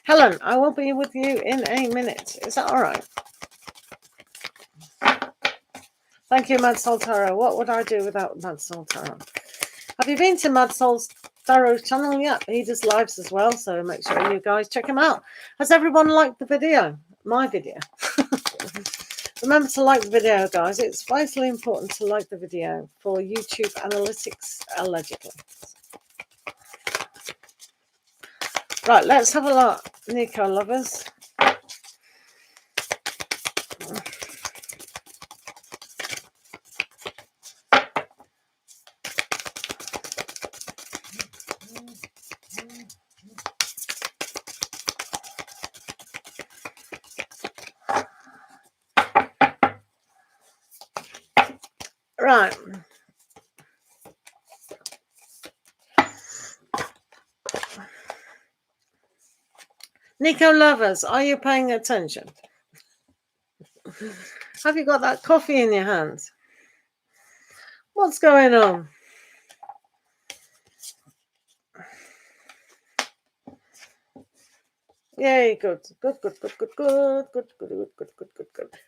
Speaker 1: Helen, I will be with you in a minute. Is that all right? Thank you, Mad Soul Tarot. What would I do without Mad Soul Tarot? Have you been to Mad Soul's Tarot channel yet? He does lives as well, so make sure you guys check him out. Has everyone liked the video? my video. Remember to like the video, guys. It's vitally important to like the video for YouTube analytics, allegedly. Right, let's have a look, Nico lovers. Right. Nico lovers, are you paying attention? Have you got that coffee in your hands? What's going on? Yay, good.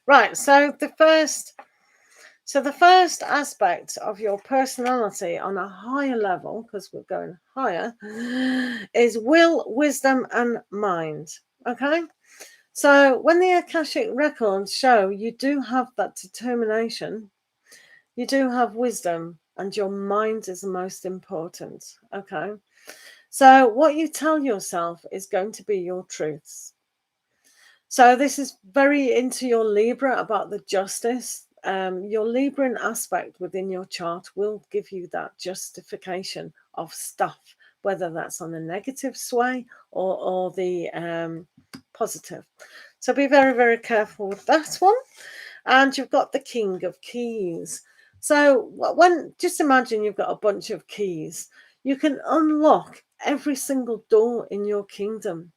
Speaker 1: Right, so the first aspect of your personality on a higher level, because we're going higher, is will, wisdom, and mind. Okay? So when the Akashic records show you do have that determination, you do have wisdom, and your mind is the most important. Okay? So what you tell yourself is going to be your truths. So this is very into your Libra about the justice. Your Libran aspect within your chart will give you that justification of stuff, whether that's on the negative sway or the positive. So be very, very careful with that one. And you've got the King of Keys. So just imagine you've got a bunch of keys. You can unlock every single door in your kingdom.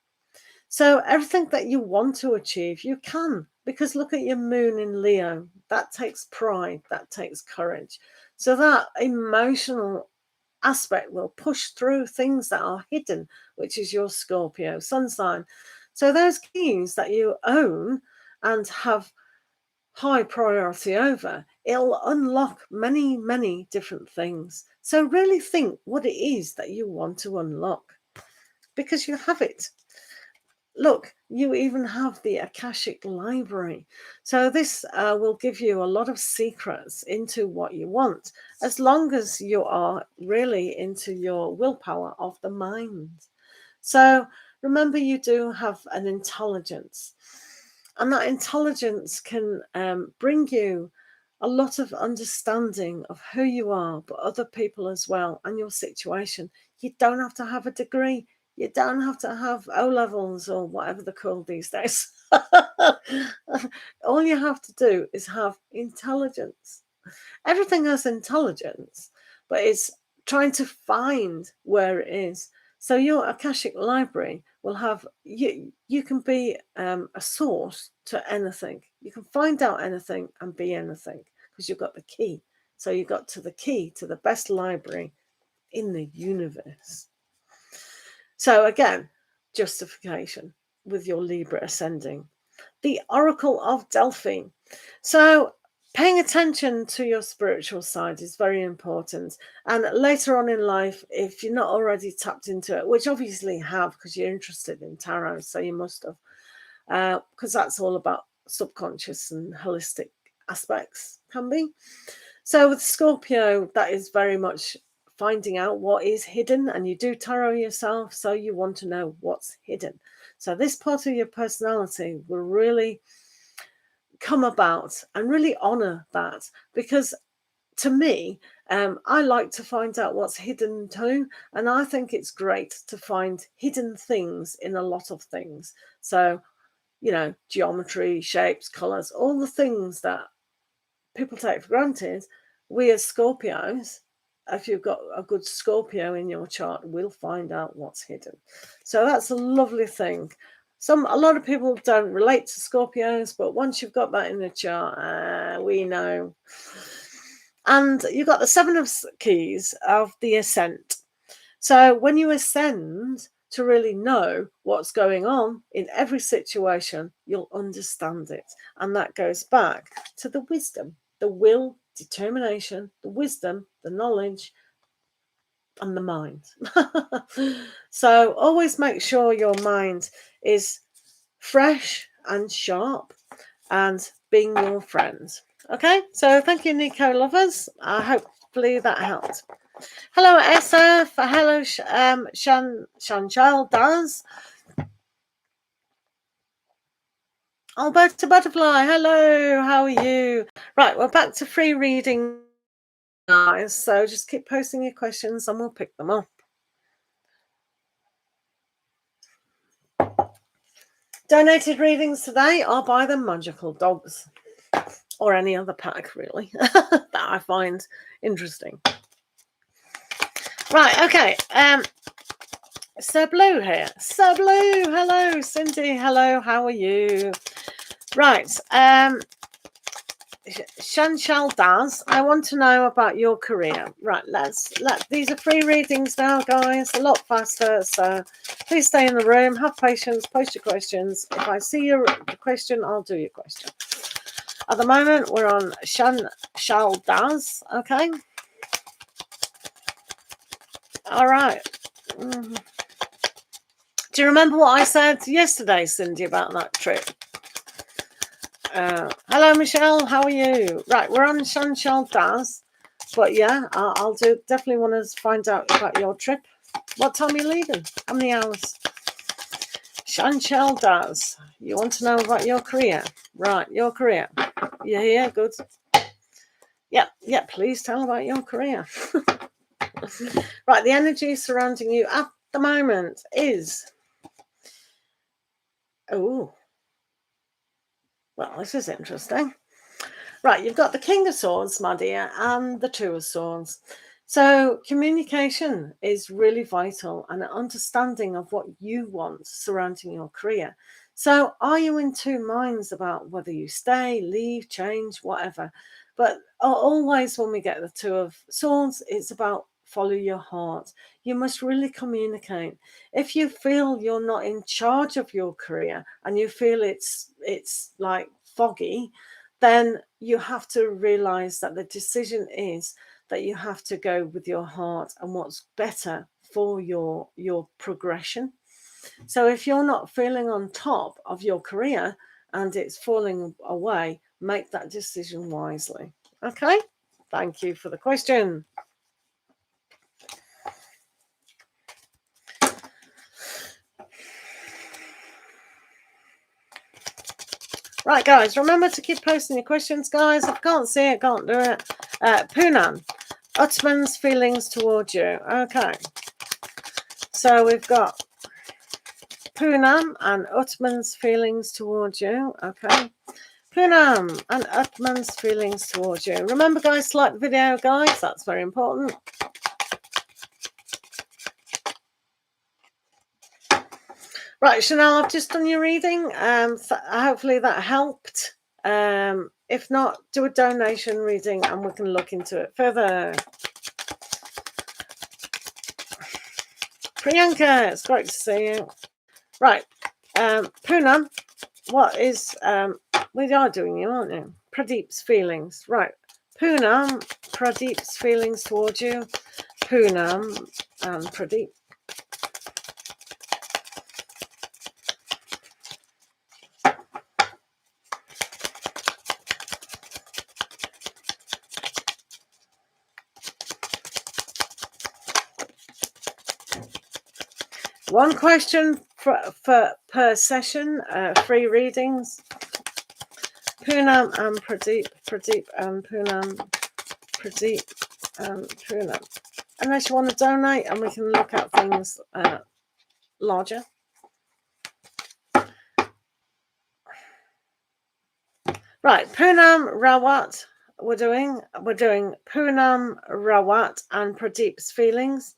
Speaker 1: So everything that you want to achieve, you can, because look at your moon in Leo. That takes pride, that takes courage. So that emotional aspect will push through things that are hidden, which is your Scorpio sun sign. So those keys that you own and have high priority over, it'll unlock many, many different things. So really think what it is that you want to unlock, because you have it. Look, you even have the Akashic library. So this will give you a lot of secrets into what you want, as long as you are really into your willpower of the mind. So remember, you do have an intelligence, and that intelligence can bring you a lot of understanding of who you are, but other people as well, and your situation. You don't have to have a degree. You don't have to have O-levels or whatever they're called these days. All you have to do is have intelligence. Everything has intelligence, but it's trying to find where it is. So your Akashic library will have, you can be a source to anything. You can find out anything and be anything, because you've got the key. So you got to the key to the best library in the universe. So again, justification with your Libra ascending. The Oracle of Delphi. So paying attention to your spiritual side is very important. And later on in life, if you're not already tapped into it, which obviously you have because you're interested in tarot, so you must have, because that's all about subconscious and holistic aspects, can be. So with Scorpio, that is very much finding out what is hidden, and you do tarot yourself, so you want to know what's hidden. So this part of your personality will really come about and really honor that, because to me, I like to find out what's hidden too, and I think it's great to find hidden things in a lot of things. So, you know, geometry, shapes, colors, all the things that people take for granted, we as Scorpios, if you've got a good Scorpio in your chart, we'll find out what's hidden. So that's a lovely thing. A lot of people don't relate to Scorpios, but once you've got that in the chart, we know. And you've got the 7 of Keys of the Ascent. So when you ascend to really know what's going on in every situation, you'll understand it. And that goes back to the wisdom, the will, determination, the wisdom, the knowledge, and the mind. So always make sure your mind is fresh and sharp and being your friend. Okay, so thank you, Nico lovers. Hopefully that helped. Hello, SF. Hello, Shanchal Daz. Alberta Butterfly. Hello, how are you? Right, we're back to free reading, guys. So just keep posting your questions and we'll pick them up. Donated readings today are by the Magical Dogs, or any other pack, really, that I find interesting. Right, okay. Sir Blue here. Sir Blue, hello. Cindy, hello. How are you? Right. Shanshal Daz, I want to know about your career. Right, these are free readings now, guys, a lot faster, so please stay in the room, have patience, post your questions. If I see your question, I'll do your question. At the moment, we're on Shanshal Daz, okay? All right. Do you remember what I said yesterday, Cindy, about that trip? Hello, Michelle. How are you? Right, we're on Shanshal Daz, but yeah, I'll definitely want to find out about your trip. What time are you leaving? How many hours? Shanshal Daz, you want to know about your career? Right, your career. You here? Good. Yeah. Please tell about your career. Right, the energy surrounding you at the moment is. Oh. Well, this is interesting. Right, you've got the King of Swords, my dear, and the Two of Swords. So communication is really vital, and an understanding of what you want surrounding your career. So are you in two minds about whether you stay, leave, change, whatever? But always when we get the Two of Swords, it's about follow your heart. You must really communicate. If you feel you're not in charge of your career and you feel it's like foggy, then you have to realize that the decision is that you have to go with your heart and what's better for your progression. So if you're not feeling on top of your career and it's falling away, make that decision wisely. Okay, thank you for the question. Right, guys, remember to keep posting your questions, guys. If I can't see it, can't do it. Poonam, Utman's feelings towards you. Okay. So we've got Poonam and Utman's feelings towards you. Okay. Poonam and Utman's feelings towards you. Remember, guys, to like the video, guys. That's very important. Right, Chanel, I've just done your reading. Hopefully that helped. If not, do a donation reading and we can look into it further. Priyanka, it's great to see you. Right, Poonam, what is, we are doing you, aren't you? Pradeep's feelings. Right, Poonam, Pradeep's feelings towards you. Poonam and Pradeep. One question per session, free readings. Poonam and Pradeep, Pradeep and Poonam, Pradeep and Poonam. Unless you want to donate and we can look at things larger. Right, Poonam Rawat. We're doing Poonam Rawat and Pradeep's feelings.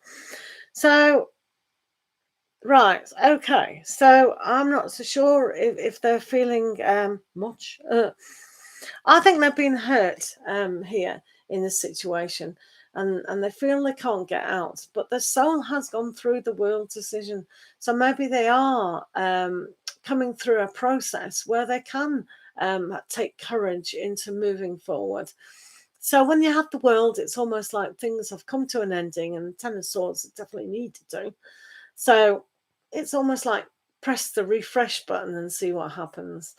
Speaker 1: So. Right, okay. So I'm not so sure if they're feeling much. I think they've been hurt here in this situation, and they feel they can't get out. But their soul has gone through the world decision. So maybe they are coming through a process where they can take courage into moving forward. So when you have the world, it's almost like things have come to an ending, and Ten of Swords definitely need to do. So it's almost like press the refresh button and see what happens.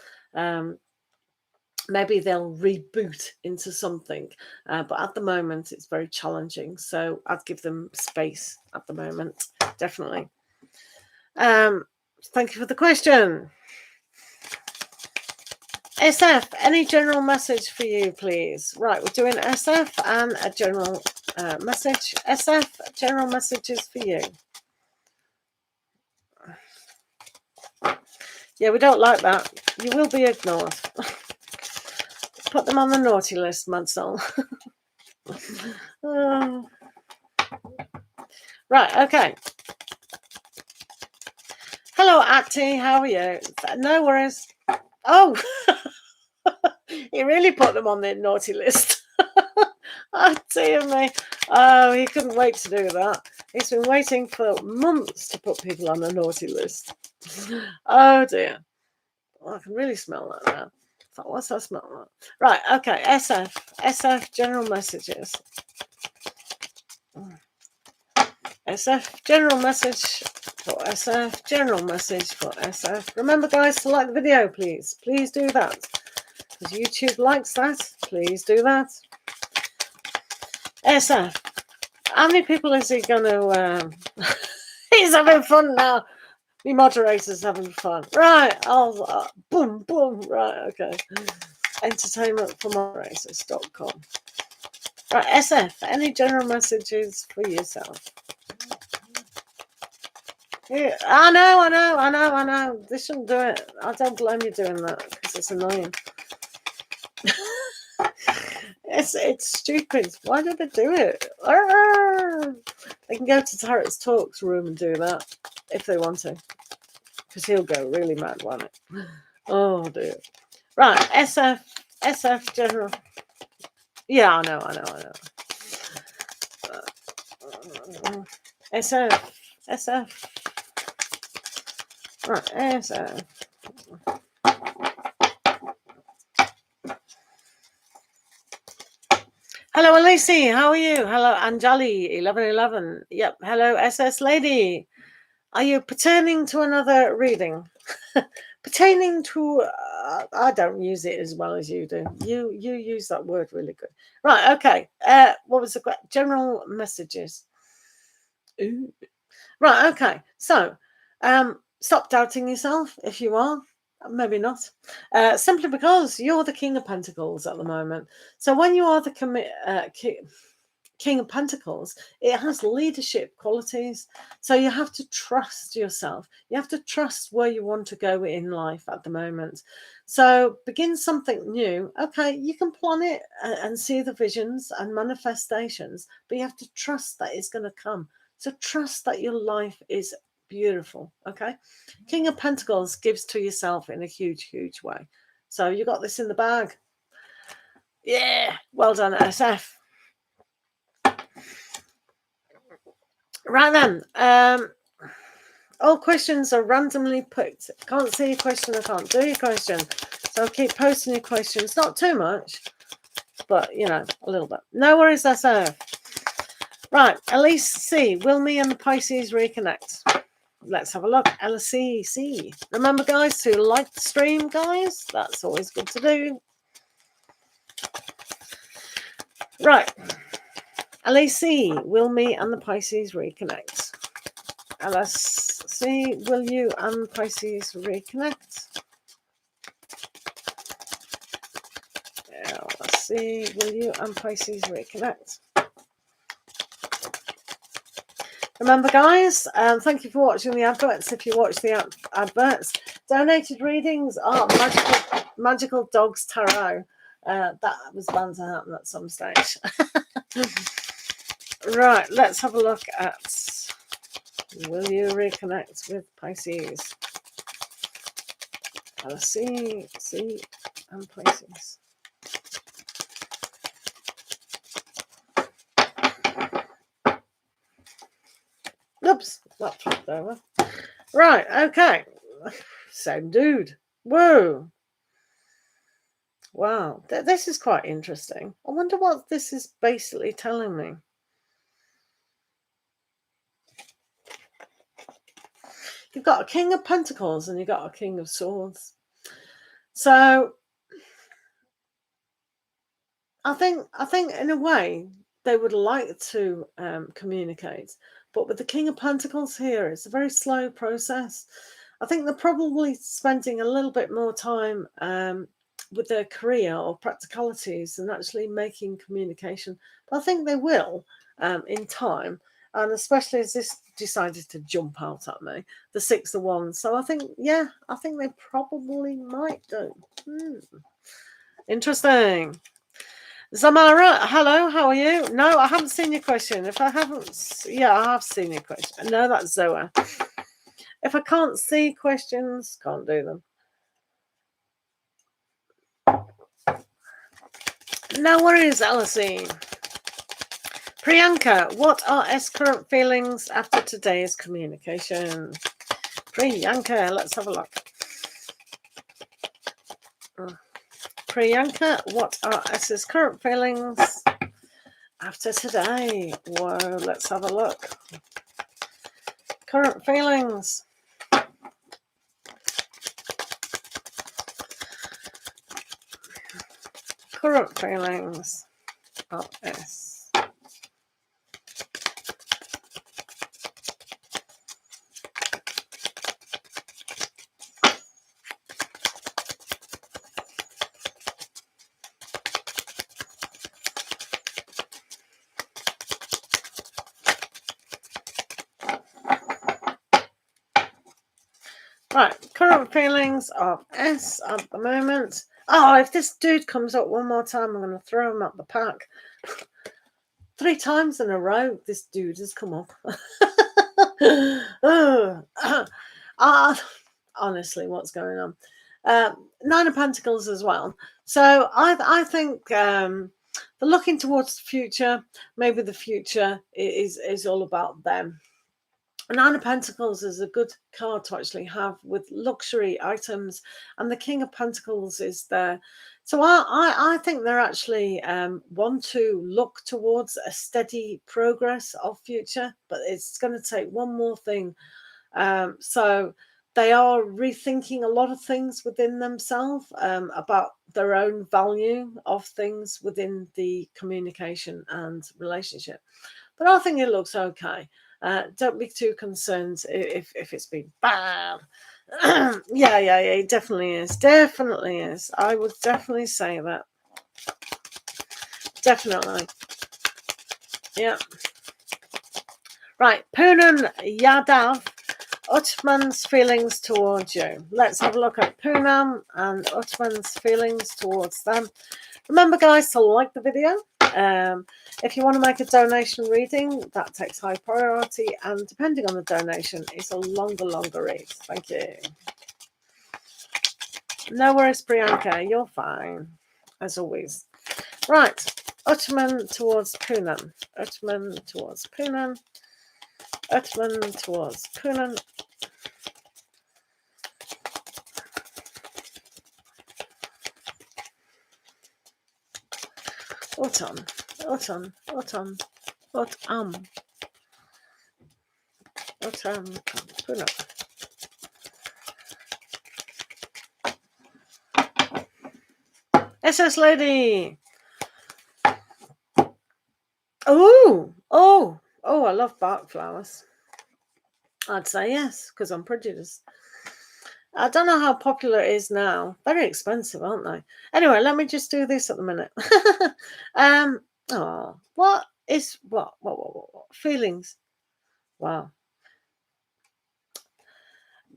Speaker 1: Maybe they'll reboot into something, but at the moment it's very challenging, so I'd give them space at the moment, definitely. Thank you for the question. SF, any general message for you, please? Right, we're doing SF and a general message. SF, general messages for you. Yeah, we don't like that. You will be ignored. Put them on the naughty list, Mudsole. Right, okay. Hello, Ati. How are you? No worries. Oh, he really put them on the naughty list. Oh, dear me. Oh, he couldn't wait to do that. He's been waiting for months to put people on the naughty list. Oh, dear. Well, I can really smell that now. What's that smell like? Right, okay. SF, general messages. SF, general message for SF, general message for SF. Remember, guys, to like the video, please. Please do that. Because YouTube likes that. Please do that. SF. How many people is he going to... He's having fun now. The moderator's having fun. Right. I'll... boom, boom. Right, okay. Entertainmentformoderators.com. Right, SF. Any general messages for yourself? Yeah, I know. They shouldn't do it. I don't blame you doing that because it's annoying. It's stupid. Why do they do it? They can go to Tarot's Talks room and do that if they want to, because he'll go really mad, won't it? Oh dear. Right, SF general. Yeah, I know. SF. Right, SF. Hello, Alicia. How are you? Hello, Anjali, 1111. Yep. Hello, SS Lady. Are you pertaining to another reading? Pertaining to, I don't use it as well as you do. You use that word really good. Right, okay. What was the general messages? Ooh. Right, okay. So, stop doubting yourself if you are. Maybe not. Simply because you're the King of Pentacles at the moment. So when you are the King of Pentacles, it has leadership qualities. So you have to trust yourself. You have to trust where you want to go in life at the moment. So begin something new. Okay, you can plan it and see the visions and manifestations, but you have to trust that it's going to come. So trust that your life is beautiful. Okay, King of Pentacles gives to yourself in a huge way. So you got this in the bag. Yeah, well done, SF. Right then, all questions are randomly picked. Can't see your question, I can't do your question. So keep posting your questions. Not too much, but you know, a little bit. No worries, SF. Right, Elise C. Will me and the Pisces reconnect? Let's have a look. LCC. Remember, guys, to like the stream, guys. That's always good to do. Right. LAC, will me and the Pisces reconnect? LSC, will you and Pisces reconnect? LSC, will you and Pisces reconnect? Remember, guys, thank you for watching the adverts. If you watch the adverts, donated readings are Magical Dogs Tarot. That was bound to happen at some stage. Right, let's have a look at will you reconnect with Pisces? C and Pisces. Oops, that flipped over. Right, okay. Same dude. Whoa. Wow, this is quite interesting. I wonder what this is basically telling me. you've got a King of Pentacles and you've got a King of Swords. So I think in a way they would like to communicate, but with the King of Pentacles here, it's a very slow process. I think they're probably spending a little bit more time with their career or practicalities and actually making communication. But I think they will in time, and especially as this decided to jump out at me, the Six of Wands. So I think, yeah, I think they probably might do. Interesting. Zamara, hello, how are you? No, I haven't seen your question. If I haven't, yeah, I have seen your question. No, that's Zoa. If I can't see questions, can't do them. No worries, Alice. Priyanka, what are S current feelings after today's communication? Priyanka, let's have a look. Priyanka, what are S's current feelings after today? Whoa, let's have a look. Current feelings. Current feelings of S. Right, current feelings of S at the moment. Oh, if this dude comes up one more time, I'm going to throw him at the pack. 3 times in a row, this dude has come up. Honestly, what's going on? 9 of Pentacles as well. So I think they're looking towards the future. Maybe the future is all about them. 9 of Pentacles is a good card to actually have with luxury items, and the King of Pentacles is there. So I think they're actually want to look towards a steady progress of future, but it's going to take one more thing. So they are rethinking a lot of things within themselves about their own value of things within the communication and relationship. But I think it looks okay. Don't be too concerned if it's been bad. Yeah, it definitely is. Definitely is. I would definitely say that. Definitely. Yeah. Right. Poonam Yadav, Utman's feelings towards you. Let's have a look at Poonam and Utman's feelings towards them. Remember, guys, to like the video. If you want to make a donation reading, that takes high priority, and depending on the donation, it's a longer read. Thank you. No worries, Priyanka, you're fine, as always. Right, Utman towards Poonam. Utman towards Poonam. Utman towards Poonam. Autumn. Poonam. SS Lady. Oh, I love bark flowers. I'd say yes, because I'm prejudiced. I don't know how popular it is now. Very expensive, aren't they? Anyway, let me just do this at the minute. What feelings? Wow.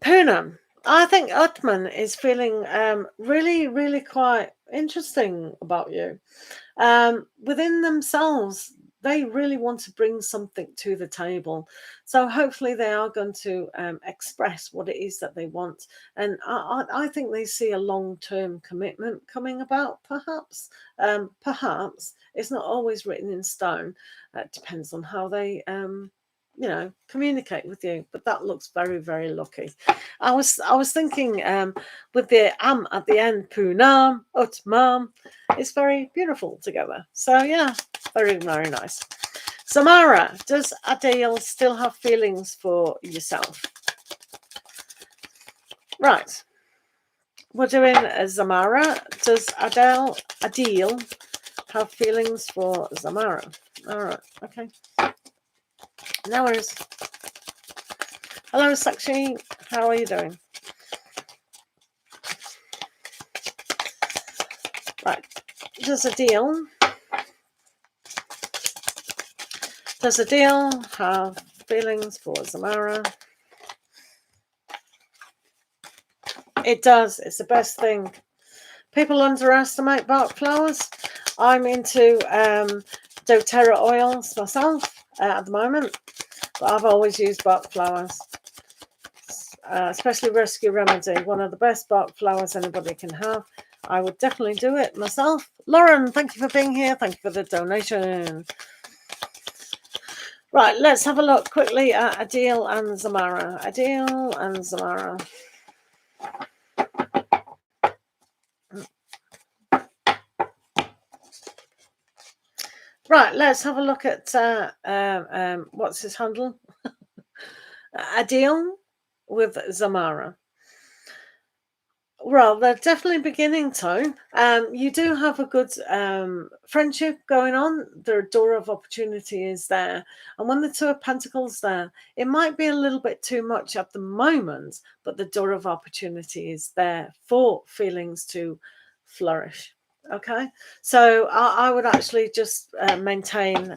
Speaker 1: Poonam. I think Utman is feeling really quite interesting about you. Within themselves, they really want to bring something to the table. So hopefully they are going to express what it is that they want. And I think they see a long-term commitment coming about, perhaps. Perhaps. It's not always written in stone. It depends on how they communicate with you, but that looks very lucky. I was thinking with the am at the end, Poonam, Utman, it's very beautiful together. So yeah, very nice. Samara, does Adele still have feelings for yourself? Right. We're doing Zamara. Does Adele have feelings for Zamara? All right. Okay. No worries. Hello, Sakshi. How are you doing? Right. Does Adele have feelings for Zamara? It does. It's the best thing. People underestimate Bach flowers. I'm into doTERRA oils myself at the moment, but I've always used Bach flowers, especially Rescue Remedy, one of the best Bach flowers anybody can have. I would definitely do it myself. Lauren, thank you for being here. Thank you for the donation. Right, let's have a look quickly at Adele and Zamara. Adele and Zamara. Right, let's have a look at what's his handle? Adele with Zamara. Well, they're definitely beginning to. You do have a good friendship going on. The door of opportunity is there. And when the Two of Pentacles there, it might be a little bit too much at the moment, but the door of opportunity is there for feelings to flourish. Okay? So I would actually just maintain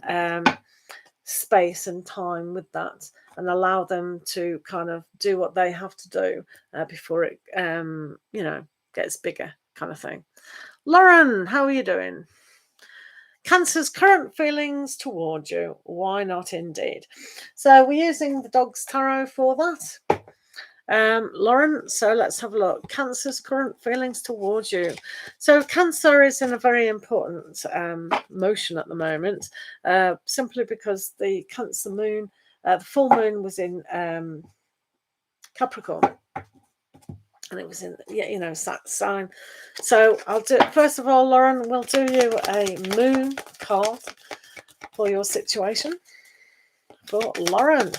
Speaker 1: space and time with that and allow them to kind of do what they have to do before it gets bigger, kind of thing. Lauren, how are you doing? Cancer's current feelings towards you. Why not, indeed? So we're using the dog's tarot for that, Lauren. So let's have a look. Cancer's current feelings towards you. So Cancer is in a very important motion at the moment, simply because the Cancer moon, the full moon was in Capricorn, and it was in sign. So I'll do, first of all, Lauren, we'll do you a moon card for your situation. For Lauren,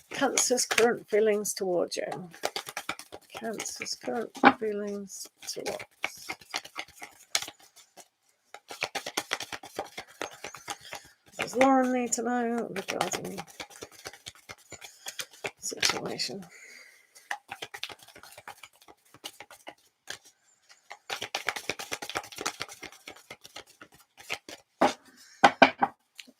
Speaker 1: Cancer's current feelings towards you. Cancer's current feelings towards. Does Lauren need to know regarding situation?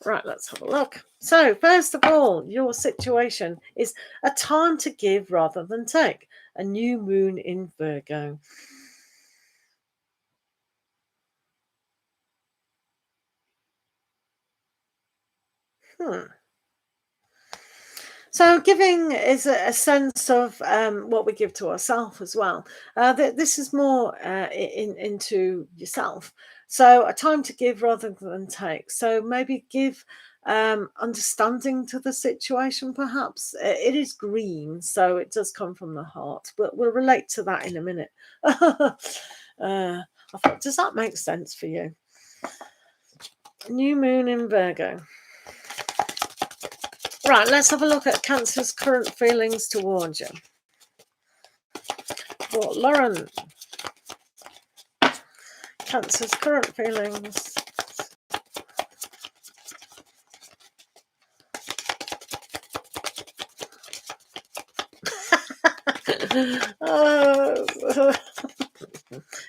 Speaker 1: Right, let's have a look. So, first of all, your situation is a time to give rather than take. A new moon in Virgo. So giving is a sense of what we give to ourselves as well. This is more into yourself. So a time to give rather than take. So maybe give understanding to the situation, perhaps. It is green, so it does come from the heart. But we'll relate to that in a minute. I thought, does that make sense for you? New moon in Virgo. Right, let's have a look at Cancer's current feelings towards you. For Lauren, Cancer's current feelings.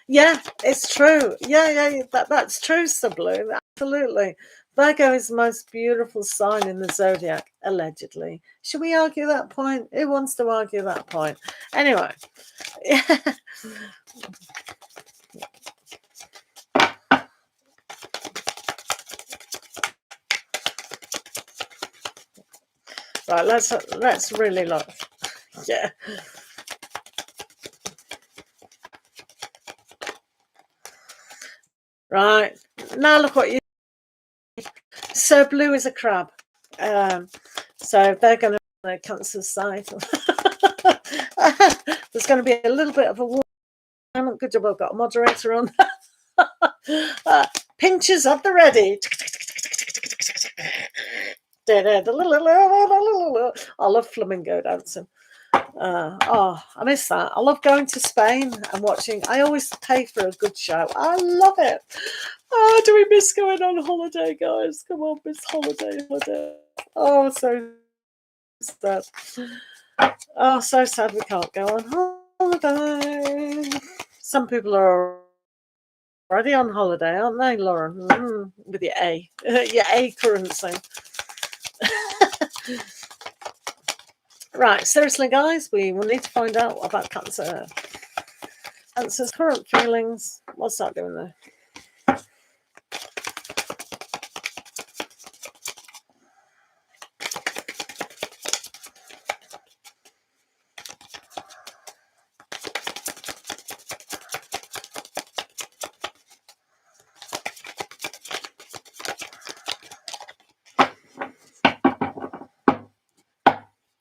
Speaker 1: Yeah, it's true. Yeah, that's true, Sublue. Absolutely. Virgo is the most beautiful sign in the zodiac, allegedly. Should we argue that point? Who wants to argue that point? Anyway. Right, let's really look. Yeah. Right. Now look what you. So blue is a crab. So they're going to be on the Cancer side. There's going to be a little bit of a war. Good job I've got a moderator on. Pinches at the ready. I love flamingo dancing. Oh, I miss that. I love going to Spain and watching. I always pay for a good show. I love it. Oh, do we miss going on holiday, guys? Come on, miss holiday. Oh, so sad. Oh, so sad we can't go on holiday. Some people are already on holiday, aren't they, Lauren? With your A. Your A currency. Right, seriously, guys, we will need to find out about Cancer. Cancer's current feelings. What's that doing there?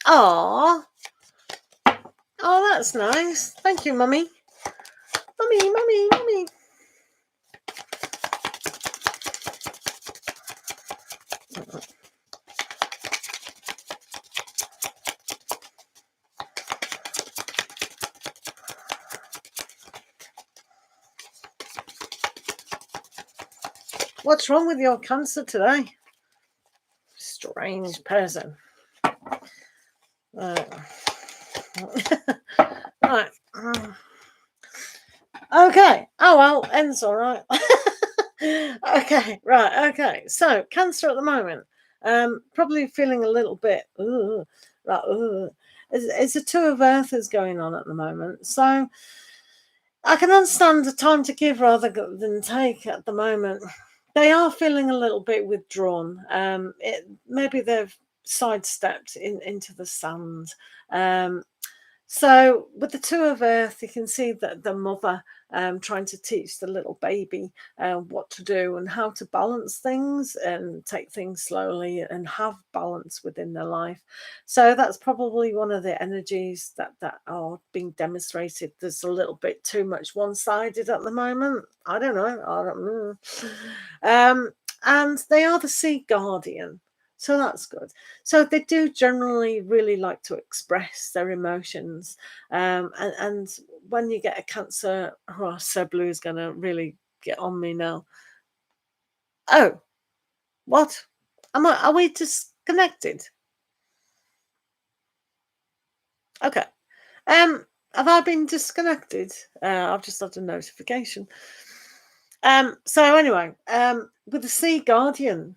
Speaker 1: Aww. Oh, that's nice. Thank you, Mummy. Mummy. What's wrong with your Cancer today? Strange person. Right. Okay. Oh, well, ends all right. Okay. Right. Okay. So, Cancer at the moment. Probably feeling a little bit. It's a Two of Earth is going on at the moment. So, I can understand the time to give rather than take at the moment. They are feeling a little bit withdrawn. Maybe they've sidestepped into the sand. So with the Two of Earth, you can see that the mother trying to teach the little baby what to do and how to balance things and take things slowly and have balance within their life. So that's probably one of the energies that are being demonstrated. There's a little bit too much one-sided at the moment. I don't know. And they are the Sea Guardian. So that's good. So they do generally really like to express their emotions. And when you get a Cancer, oh, Sir Blue is going to really get on me now. Oh, what? Are we disconnected? Okay. Have I been disconnected? I've just had a notification. So anyway, with the Sea Guardian,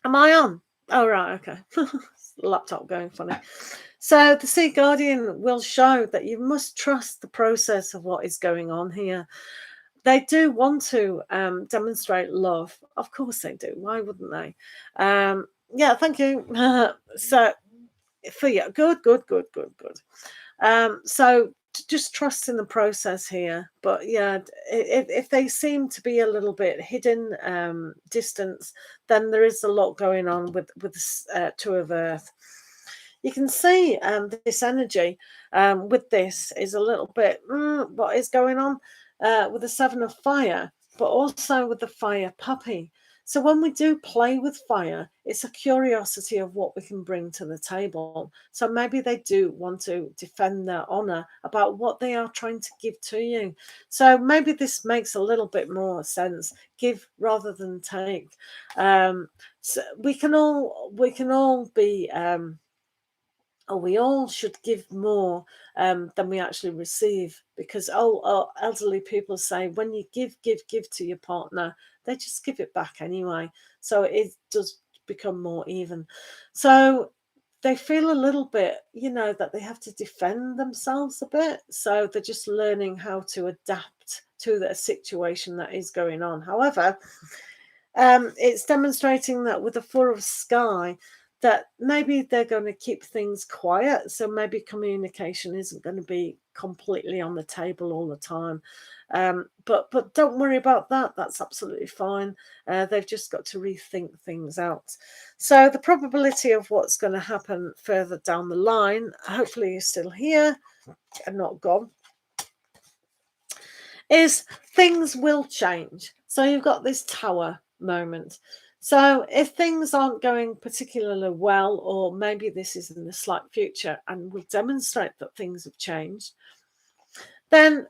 Speaker 1: am I on? Oh, right, okay. Laptop going funny. So the Sea Guardian will show that you must trust the process of what is going on here. They do want to demonstrate love. Of course they do. Why wouldn't they? Yeah, thank you. So for you, good. So just trust in the process here. But yeah, if they seem to be a little bit hidden, distance, then there is a lot going on with this Two of Earth. You can see this energy with this is a little bit what is going on with the Seven of Fire, but also with the Fire Puppy. So when we do play with fire, it's a curiosity of what we can bring to the table. So maybe they do want to defend their honor about what they are trying to give to you. So maybe this makes a little bit more sense. Give rather than take. So we can all be we all should give more than we actually receive, because elderly people say when you give to your partner, they just give it back anyway. So it does become more even. So they feel a little bit, that they have to defend themselves a bit. So they're just learning how to adapt to the situation that is going on. However, it's demonstrating that with the Four of Sky, that maybe they're going to keep things quiet. So maybe communication isn't going to be completely on the table all the time. But don't worry about that. That's absolutely fine. They've just got to rethink things out. So the probability of what's going to happen further down the line, hopefully you're still here and not gone, is things will change. So you've got this Tower moment. So if things aren't going particularly well, or maybe this is in the slight future and will demonstrate that things have changed, then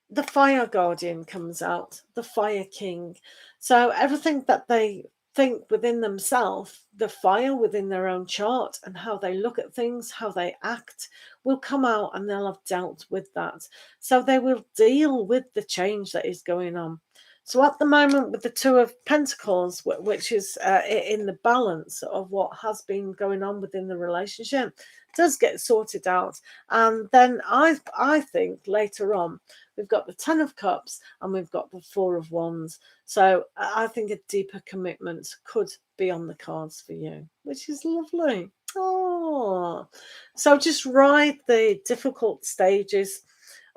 Speaker 1: the fire guardian comes out, the fire king. So everything that they think within themselves, the fire within their own chart, and how they look at things, how they act, will come out, and they'll have dealt with that. So they will deal with the change that is going on. So at the moment, with the Two of Pentacles, which is in the balance of what has been going on within the relationship, does get sorted out. And then I think later on, we've got the Ten of Cups and we've got the Four of Wands. So I think a deeper commitment could be on the cards for you, which is lovely. Oh, so just ride the difficult stages,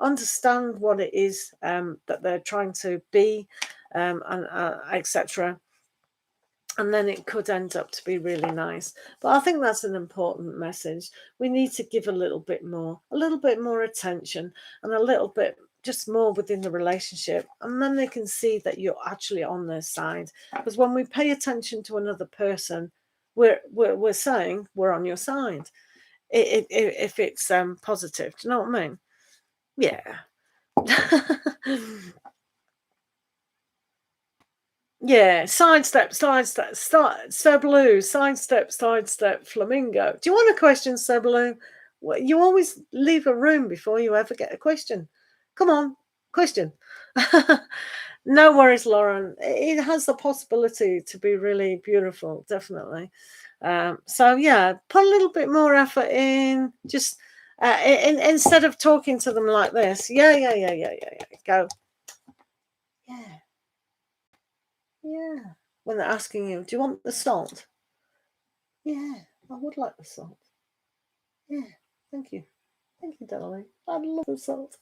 Speaker 1: understand what it is that they're trying to be, and etc. And then it could end up to be really nice. But I think that's an important message. We need to give a little bit more attention, and a little bit just more within the relationship, and then they can see that you're actually on their side. Because when we pay attention to another person, we're saying we're on your side. If it's positive, do you know what I mean? Yeah. Yeah, sidestep, Sir Blue, sidestep, flamingo. Do you want a question, Sir Blue? Well, you always leave a room before you ever get a question. Come on, question. No worries, Lauren. It has the possibility to be really beautiful, definitely. So yeah, put a little bit more effort in. Just instead of talking to them like this. Yeah. Go. Yeah. Yeah. When they're asking you, do you want the salt? Yeah, I would like the salt. Yeah, thank you. Thank you, darling. I'd love the salt.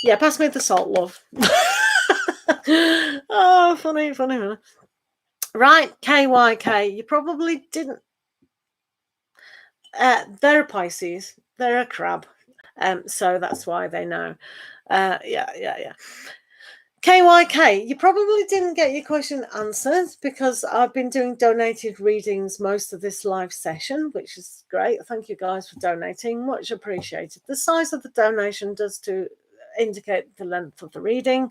Speaker 1: Yeah, pass me the salt, love. Oh, funny. Right, KYK. You probably didn't. They're a Pisces. They're a crab. So that's why they know. Yeah. KYK, you probably didn't get your question answered because I've been doing donated readings most of this live session, which is great. Thank you guys for donating. Much appreciated. The size of the donation does to indicate the length of the reading.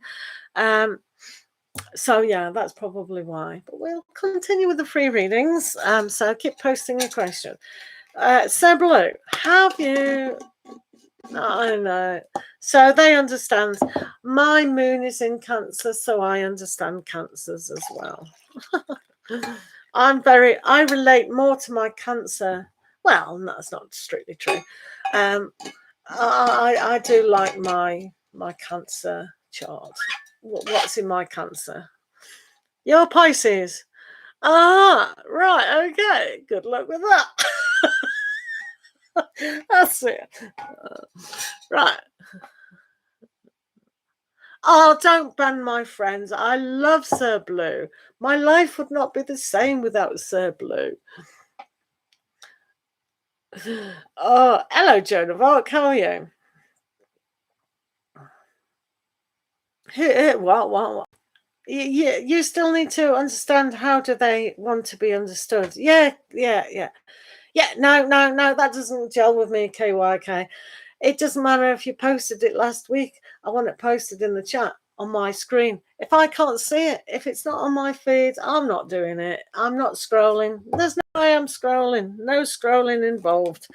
Speaker 1: So yeah, that's probably why. But we'll continue with the free readings. So keep posting your question. Sir Blue, have you... I know. So they understand. My moon is in Cancer, so I understand Cancers as well. I relate more to my Cancer. Well, that's not strictly true. I do like my Cancer chart. What's in my Cancer? Your Pisces. Ah, right. Okay. Good luck with that. That's it. Right. Oh, don't ban my friends. I love Sir Blue. My life would not be the same without Sir Blue. Oh, hello, Joan of Arc. How are you? What? You still need to understand how do they want to be understood. Yeah. No, that doesn't gel with me, KYK. It doesn't matter if you posted it last week. I want it posted in the chat on my screen. If I can't see it, if it's not on my feed, I'm not doing it. I'm not scrolling. There's no way I'm scrolling. No scrolling involved.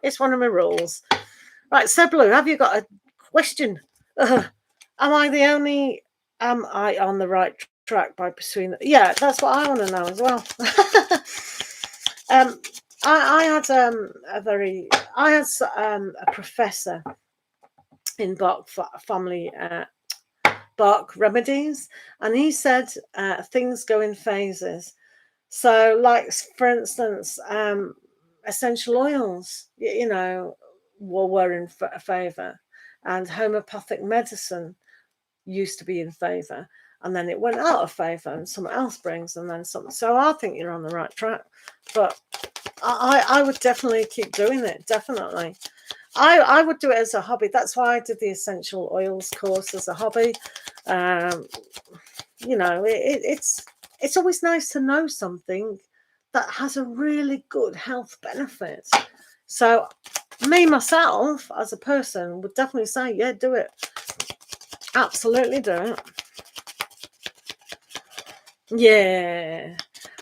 Speaker 1: It's one of my rules. Right, Sir Blue, have you got a question? Am I on the right track by pursuing that? Yeah, that's what I want to know as well. I had a professor in Bach family Bach remedies, and he said things go in phases. So, like for instance, essential oils, were in favor, and homeopathic medicine used to be in favor, and then it went out of favor, and someone else brings, and then something. So I think you're on the right track, but I would definitely keep doing it. Definitely. I would do it as a hobby. That's why I did the essential oils course as a hobby. you know, it's always nice to know something that has a really good health benefit. So me, myself, as a person, would definitely say, yeah, do it. Absolutely do it. Yeah.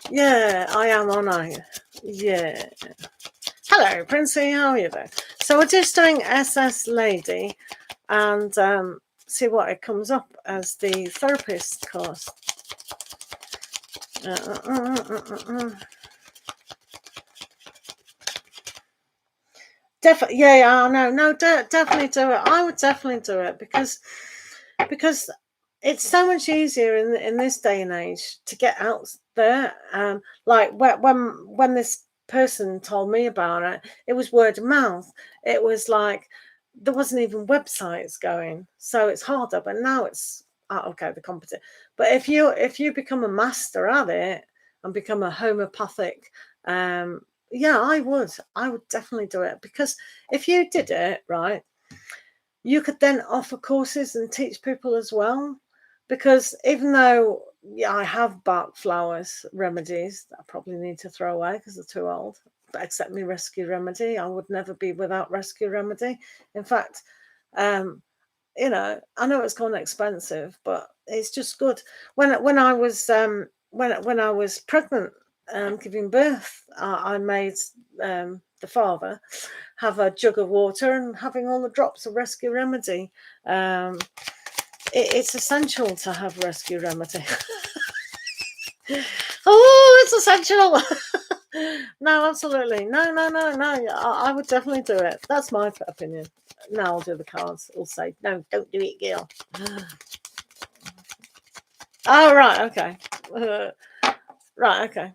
Speaker 1: Yeah, I am, aren't I? Yeah. Hello, Princey. How are you there? So we're just doing SS Lady and see what it comes up as the therapist course. Definitely, yeah, no, definitely do it. I would definitely do it because it's so much easier in this day and age to get out there. Like when this person told me about it, it was word of mouth. It was like there wasn't even websites going, so it's harder. But now it's okay, the competition. But if you become a master at it and become a homeopathic, yeah, I would definitely do it, because if you did it right, you could then offer courses and teach people as well. Because even though, yeah, I have bark flowers remedies that I probably need to throw away because they're too old, but except my rescue remedy, I would never be without rescue remedy. In fact, you know, I know it's gone expensive, but it's just good. When I was when I was pregnant, giving birth, I made the father have a jug of water and having all the drops of rescue remedy. It's essential to have rescue remedy. Oh, it's essential. No, absolutely. No. I would definitely do it. That's my opinion. Now I'll do the cards. I'll say, no, don't do it, girl. Oh, right, okay. Right, okay.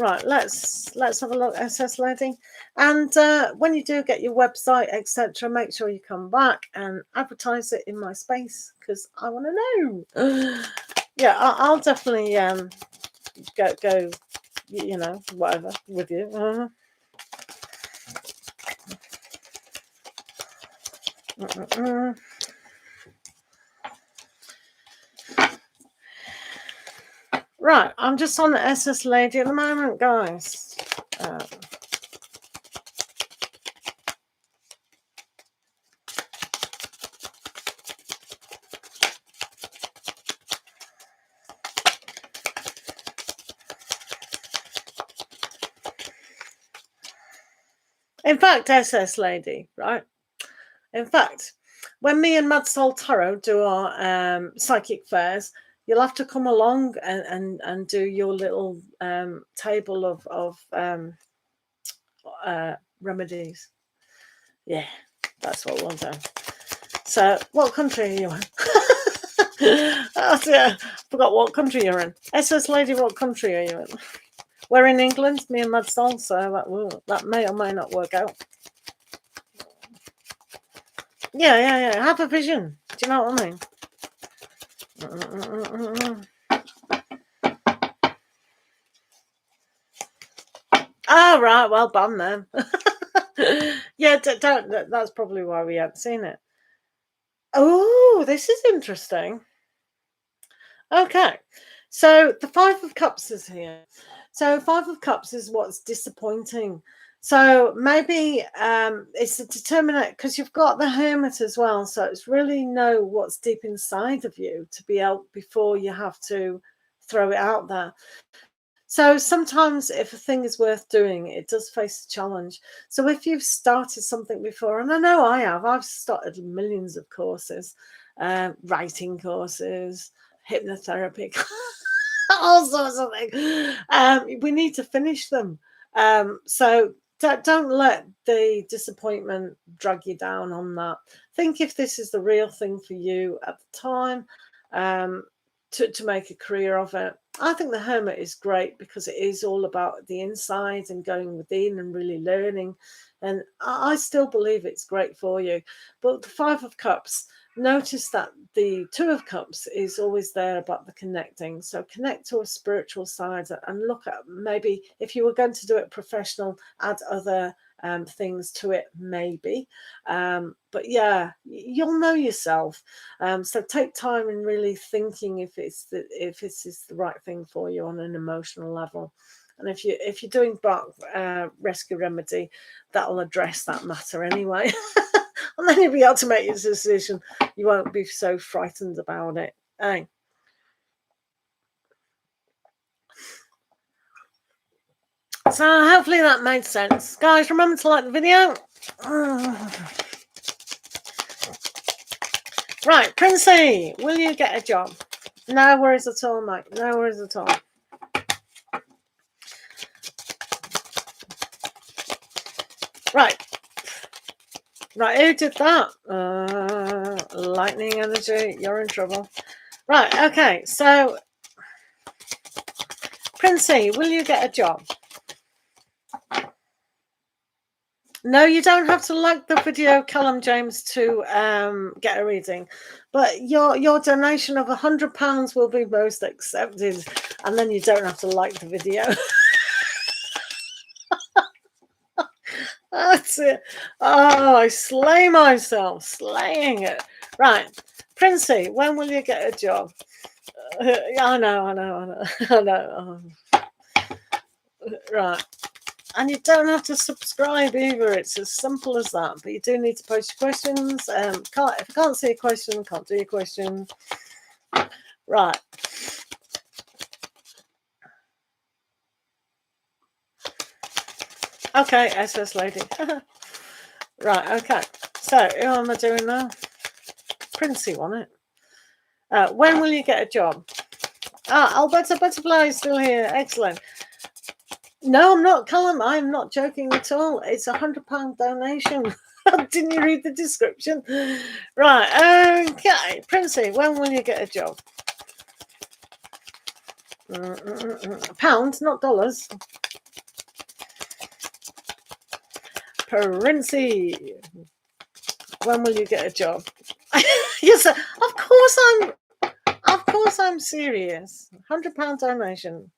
Speaker 1: Right, let's have a look, SS Lady. And when you do get your website, etc., make sure you come back and advertise it in my space, because I want to know. Yeah, I'll definitely go, you know, whatever with you. Right, I'm just on the SS Lady at the moment, guys. In fact, SS Lady, right? In fact, when me and Mad Soul Tarot do our psychic fairs, you'll have to come along and do your little table of remedies. Yeah, that's what we'll do. So, what country are you in? Oh, yeah, forgot what country you're in. SS Lady, what country are you in? We're in England, me and Mad Soul, so that may or may not work out. Yeah. Have a vision. Do you know what I mean? Oh, right. Well done, then. Yeah, don't. That's probably why we haven't seen it. Oh, this is interesting. Okay. So the Five of Cups is here. So Five of Cups is what's disappointing. So maybe it's a determinate, because you've got the Hermit as well. So it's really know what's deep inside of you to be out before you have to throw it out there. So sometimes if a thing is worth doing, it does face a challenge. So if you've started something before, and I know I have, I've started millions of courses, writing courses, hypnotherapy, all sorts of things. We need to finish them. So don't let the disappointment drag you down on that. Think if this is the real thing for you at the time, to make a career of it. I think the Hermit is great because it is all about the inside and going within and really learning. And I still believe it's great for you. But the Five of Cups, notice that the Two of Cups is always there about the connecting. So connect to a spiritual side and look at maybe if you were going to do it professional, add other things to it, maybe. But yeah, you'll know yourself. So take time in really thinking if this is the right thing for you on an emotional level. And if you're doing bark rescue remedy, that'll address that matter anyway. And then you'll be able to make your decision. You won't be so frightened about it. Eh? So hopefully that made sense. Guys, remember to like the video. Right, Princey, will you get a job? No worries at all, mate. No worries at all. Right. Right, who did that? Lightning energy, you're in trouble. Right, okay, so Princey, will you get a job? No, you don't have to like the video, Callum James, to get a reading. But your donation of £100 will be most accepted. And then you don't have to like the video. That's it. Oh, I slay myself. Slaying it. Right. Princey, when will you get a job? I know. Right. And you don't have to subscribe either. It's as simple as that. But you do need to post your questions. If you can't see a question, can't do your question. Right. Okay, SS lady. Right, okay. So, who am I doing now? Princey won it. When will you get a job? Alberta Butterfly is still here. Excellent. No, I'm not, Callum. I'm not joking at all. It's £100 donation. Didn't you read the description? Right, okay. Princey, when will you get a job? Pounds, not dollars. Princey, when will you get a job? Yes, of course I'm serious. £100 donation.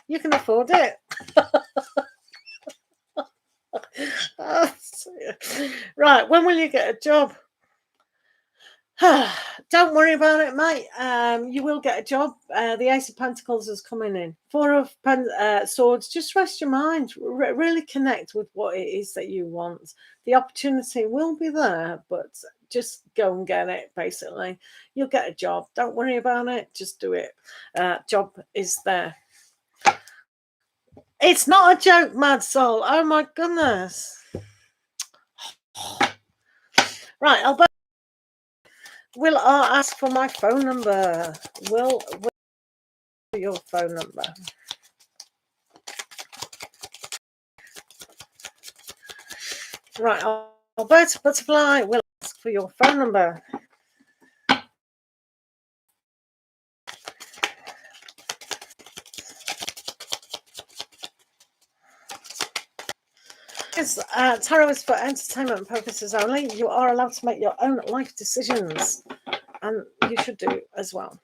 Speaker 1: You can afford it. Right, when will you get a job? Don't worry about it, mate. You will get a job. The Ace of Pentacles is coming in. Four of Swords. Just rest your mind. Really connect with what it is that you want. The opportunity will be there, but just go and get it, basically. You'll get a job. Don't worry about it. Just do it. Job is there. It's not a joke, Mad Soul. Oh, my goodness. Right, Albert. Will I ask for my phone number? Will your phone number? Right, Alberta Butterfly will ask for your phone number. Tarot is for entertainment purposes only. You are allowed to make your own life decisions, and you should do as well.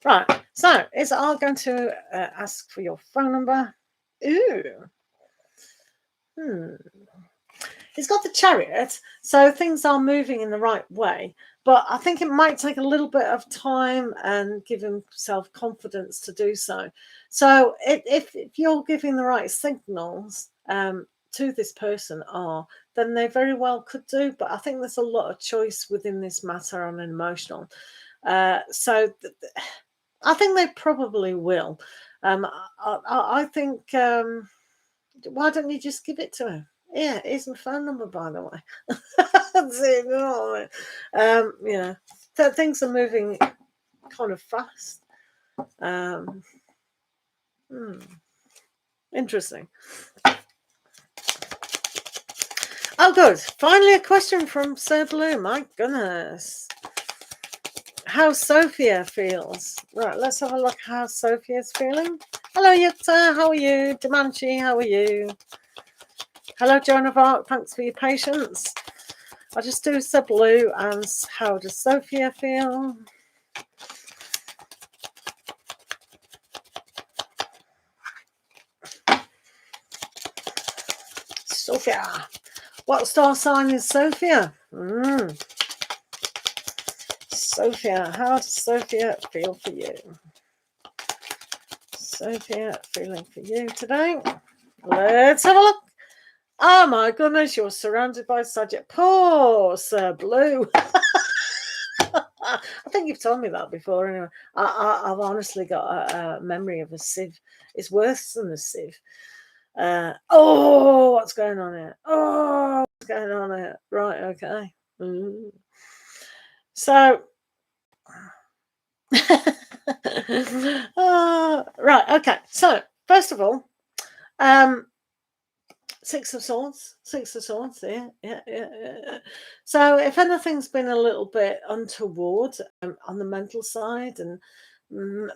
Speaker 1: Right, so is R going to ask for your phone number? Ooh. He's got the Chariot, so things are moving in the right way. But I think it might take a little bit of time and give himself confidence to do so. So if you're giving the right signals to this person, then they very well could do. But I think there's a lot of choice within this matter on an emotional. So I think they probably will. I think, why don't you just give it to him? Yeah, here's my phone number, by the way. That's it. You know what I mean? Yeah, so things are moving kind of fast. Interesting. Oh, good. Finally, a question from Sir Blue. My goodness. How Sophia feels. Right, let's have a look how Sophia's feeling. Hello, Yukta. How are you? Demanchi, how are you? Hello, Joan of Arc. Thanks for your patience. I'll just do Sir Blue and how does Sophia feel? Sophia. What star sign is Sophia? Sophia, how does Sophia feel for you? Sophia feeling for you today. Let's have a look. Oh my goodness, you're surrounded by subject. Poor Sir Blue. I think you've told me that before anyway. I've honestly got a memory of a sieve. It's worse than a sieve. Oh, what's going on here? Oh, what's going on here? Right, okay. So, right, okay. So, first of all, Six of Swords there. Yeah. So if anything's been a little bit untoward on the mental side and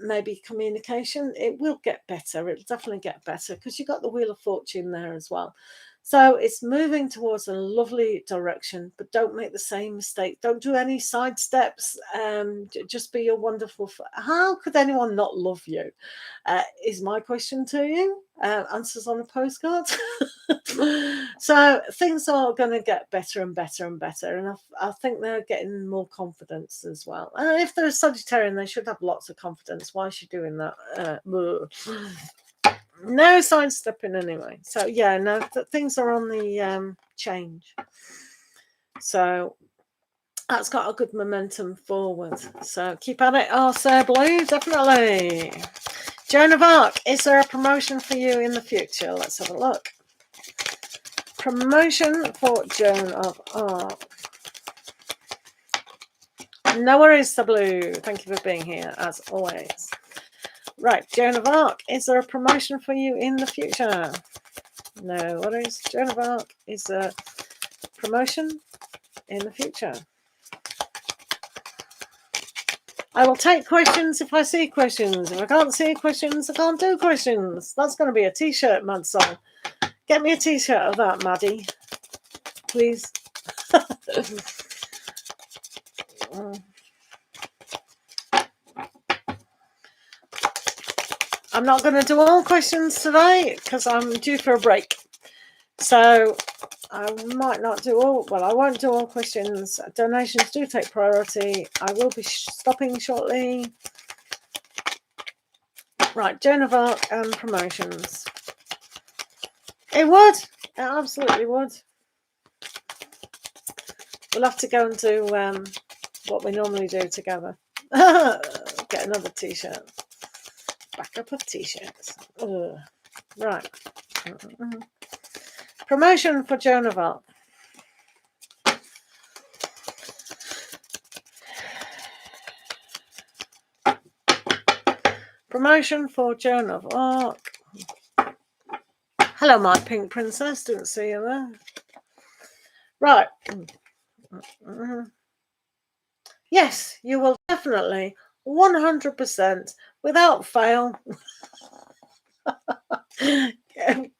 Speaker 1: maybe communication, it will get better. It'll definitely get better because you've got the Wheel of Fortune there as well. So it's moving towards a lovely direction, but don't make the same mistake. Don't do any side steps. Just be your wonderful. How could anyone not love you? Is my question to you. Answers on a postcard. So things are going to get better and better and better, and I think they're getting more confidence as well. And if they're a Sagittarian, they should have lots of confidence. Why is she doing that? No sidestepping anyway. So yeah, no, things are on the change. So that's got a good momentum forward. So keep at it, Sir Blue, definitely. Joan of Arc, is there a promotion for you in the future? Let's have a look. Promotion for Joan of Arc. No worries, Sir Blue. Thank you for being here, as always. Right, Joan of Arc, is there a promotion for you in the future? No worries. Joan of Arc, is there promotion in the future? I will take questions if I see questions. If I can't see questions, I can't do questions. That's going to be a t-shirt, Mad Song. Get me a t-shirt of that, Maddie. Please. I'm not going to do all questions today because I'm due for a break. So I might not do all, well, I won't do all questions. Donations do take priority. I will be stopping shortly. Right, Joan of Arc and promotions. It would. It absolutely would. We'll have to go and do what we normally do together. Get another t-shirt. Backup of t-shirts. Right. Promotion for Joan of Arc. Promotion for Joan of Arc. Hello, my pink princess. Didn't see you there. Right. Yes, you will definitely 100% without fail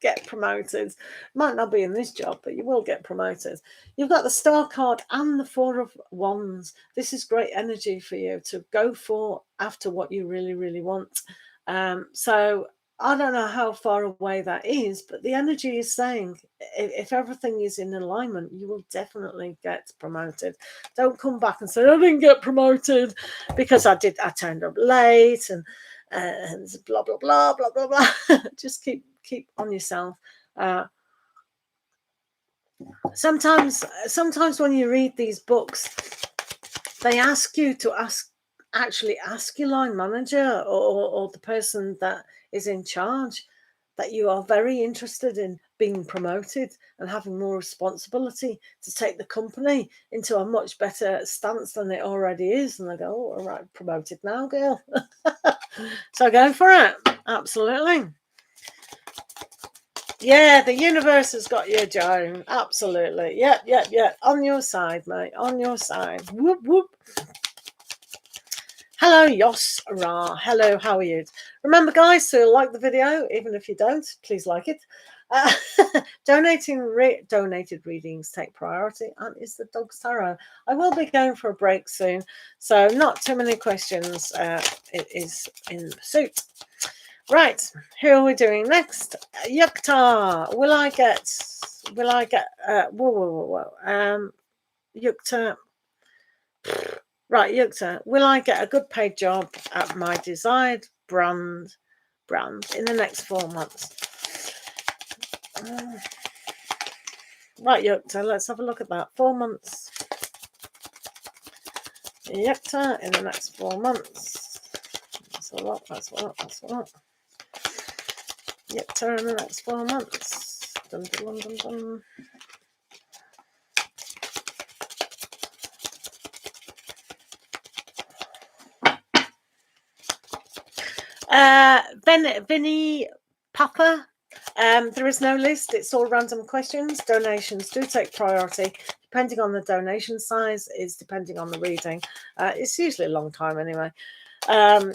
Speaker 1: get promoted. Might not be in this job, but you will get promoted. You've got the Star card and the Four of Wands. This is great energy for you to go for after what you really, really want. So I don't know how far away that is, but the energy is saying if everything is in alignment, you will definitely get promoted. Don't come back and say, I didn't get promoted because I turned up late and blah, blah, blah, blah, blah, blah. Just keep on yourself. Sometimes when you read these books, they ask you to actually ask your line manager or the person that is in charge that you are very interested in being promoted and having more responsibility to take the company into a much better stance than it already is. And they go, oh, all right, promoted now, girl. So go for it. Absolutely. Yeah, the universe has got you, Joan. Absolutely. Yep. On your side, mate. On your side. Whoop, whoop. Hello, Yos Ra. Hello, how are you? Remember, guys, to like the video, even if you don't, please like it. Donated readings take priority, and it's the Dog's Tarot. I will be going for a break soon, so not too many questions. It is in pursuit. Right, who are we doing next? Yukta. Will I get will I get Yukta, right, Yukta, will I get a good paid job at my desired brand in the next 4 months? Right, Yukta, let's have a look at that. 4 months. Yukta in the next 4 months. That's a lot. Yukta in the next 4 months. Dun, dun, dun, dun. Vinny Papa, there is no list. It's all random questions. Donations do take priority. Depending on the donation size is depending on the reading. It's usually a long time anyway. I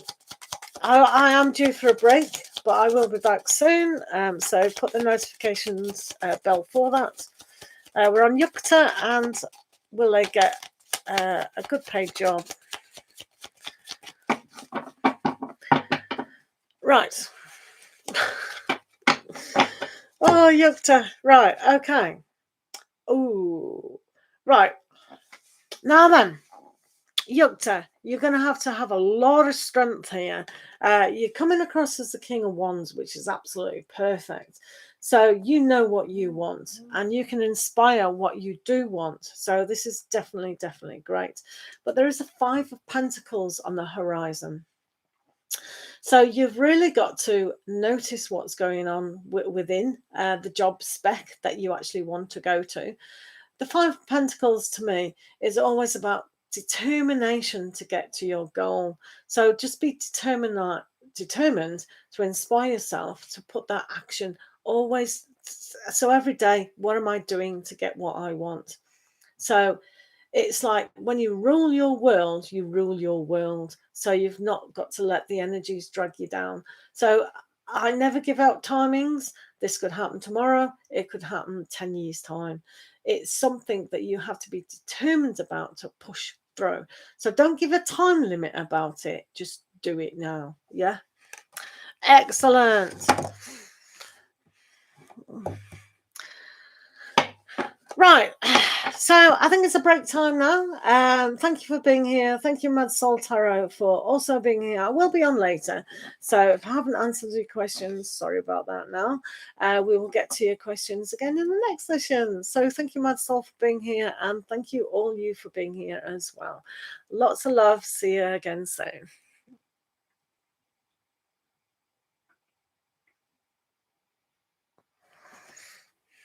Speaker 1: am due for a break, but I will be back soon. So put the notifications bell for that. We're on Yukta, and will they get a good paid job? Right. Oh, Yukta. Right. Okay. Ooh. Right. Now then, Yukta, you're going to have a lot of strength here. You're coming across as the King of Wands, which is absolutely perfect. So you know what you want, and you can inspire what you do want. So this is definitely great. But there is a 5 of Pentacles on the horizon. So you've really got to notice what's going on within the job spec that you actually want to go to. The 5 of Pentacles to me is always about determination to get to your goal. So just be determined to inspire yourself to put that action always. So every day, what am I doing to get what I want? So it's like when you rule your world, you rule your world. So you've not got to let the energies drag you down. So I never give out timings. This could happen tomorrow. It could happen 10 years' time. It's something that you have to be determined about to push through. So don't give a time limit about it. Just do it now. Yeah. Excellent. Right, so I think it's a break time now. Thank you for being here. Thank you, Mad Soul Tarot, for also being here. I will be on later, so if I haven't answered your questions, sorry about that now. We will get to your questions again in the next session. So thank you, Mad Soul, for being here, and thank you all you for being here as well. Lots of love. See you again soon.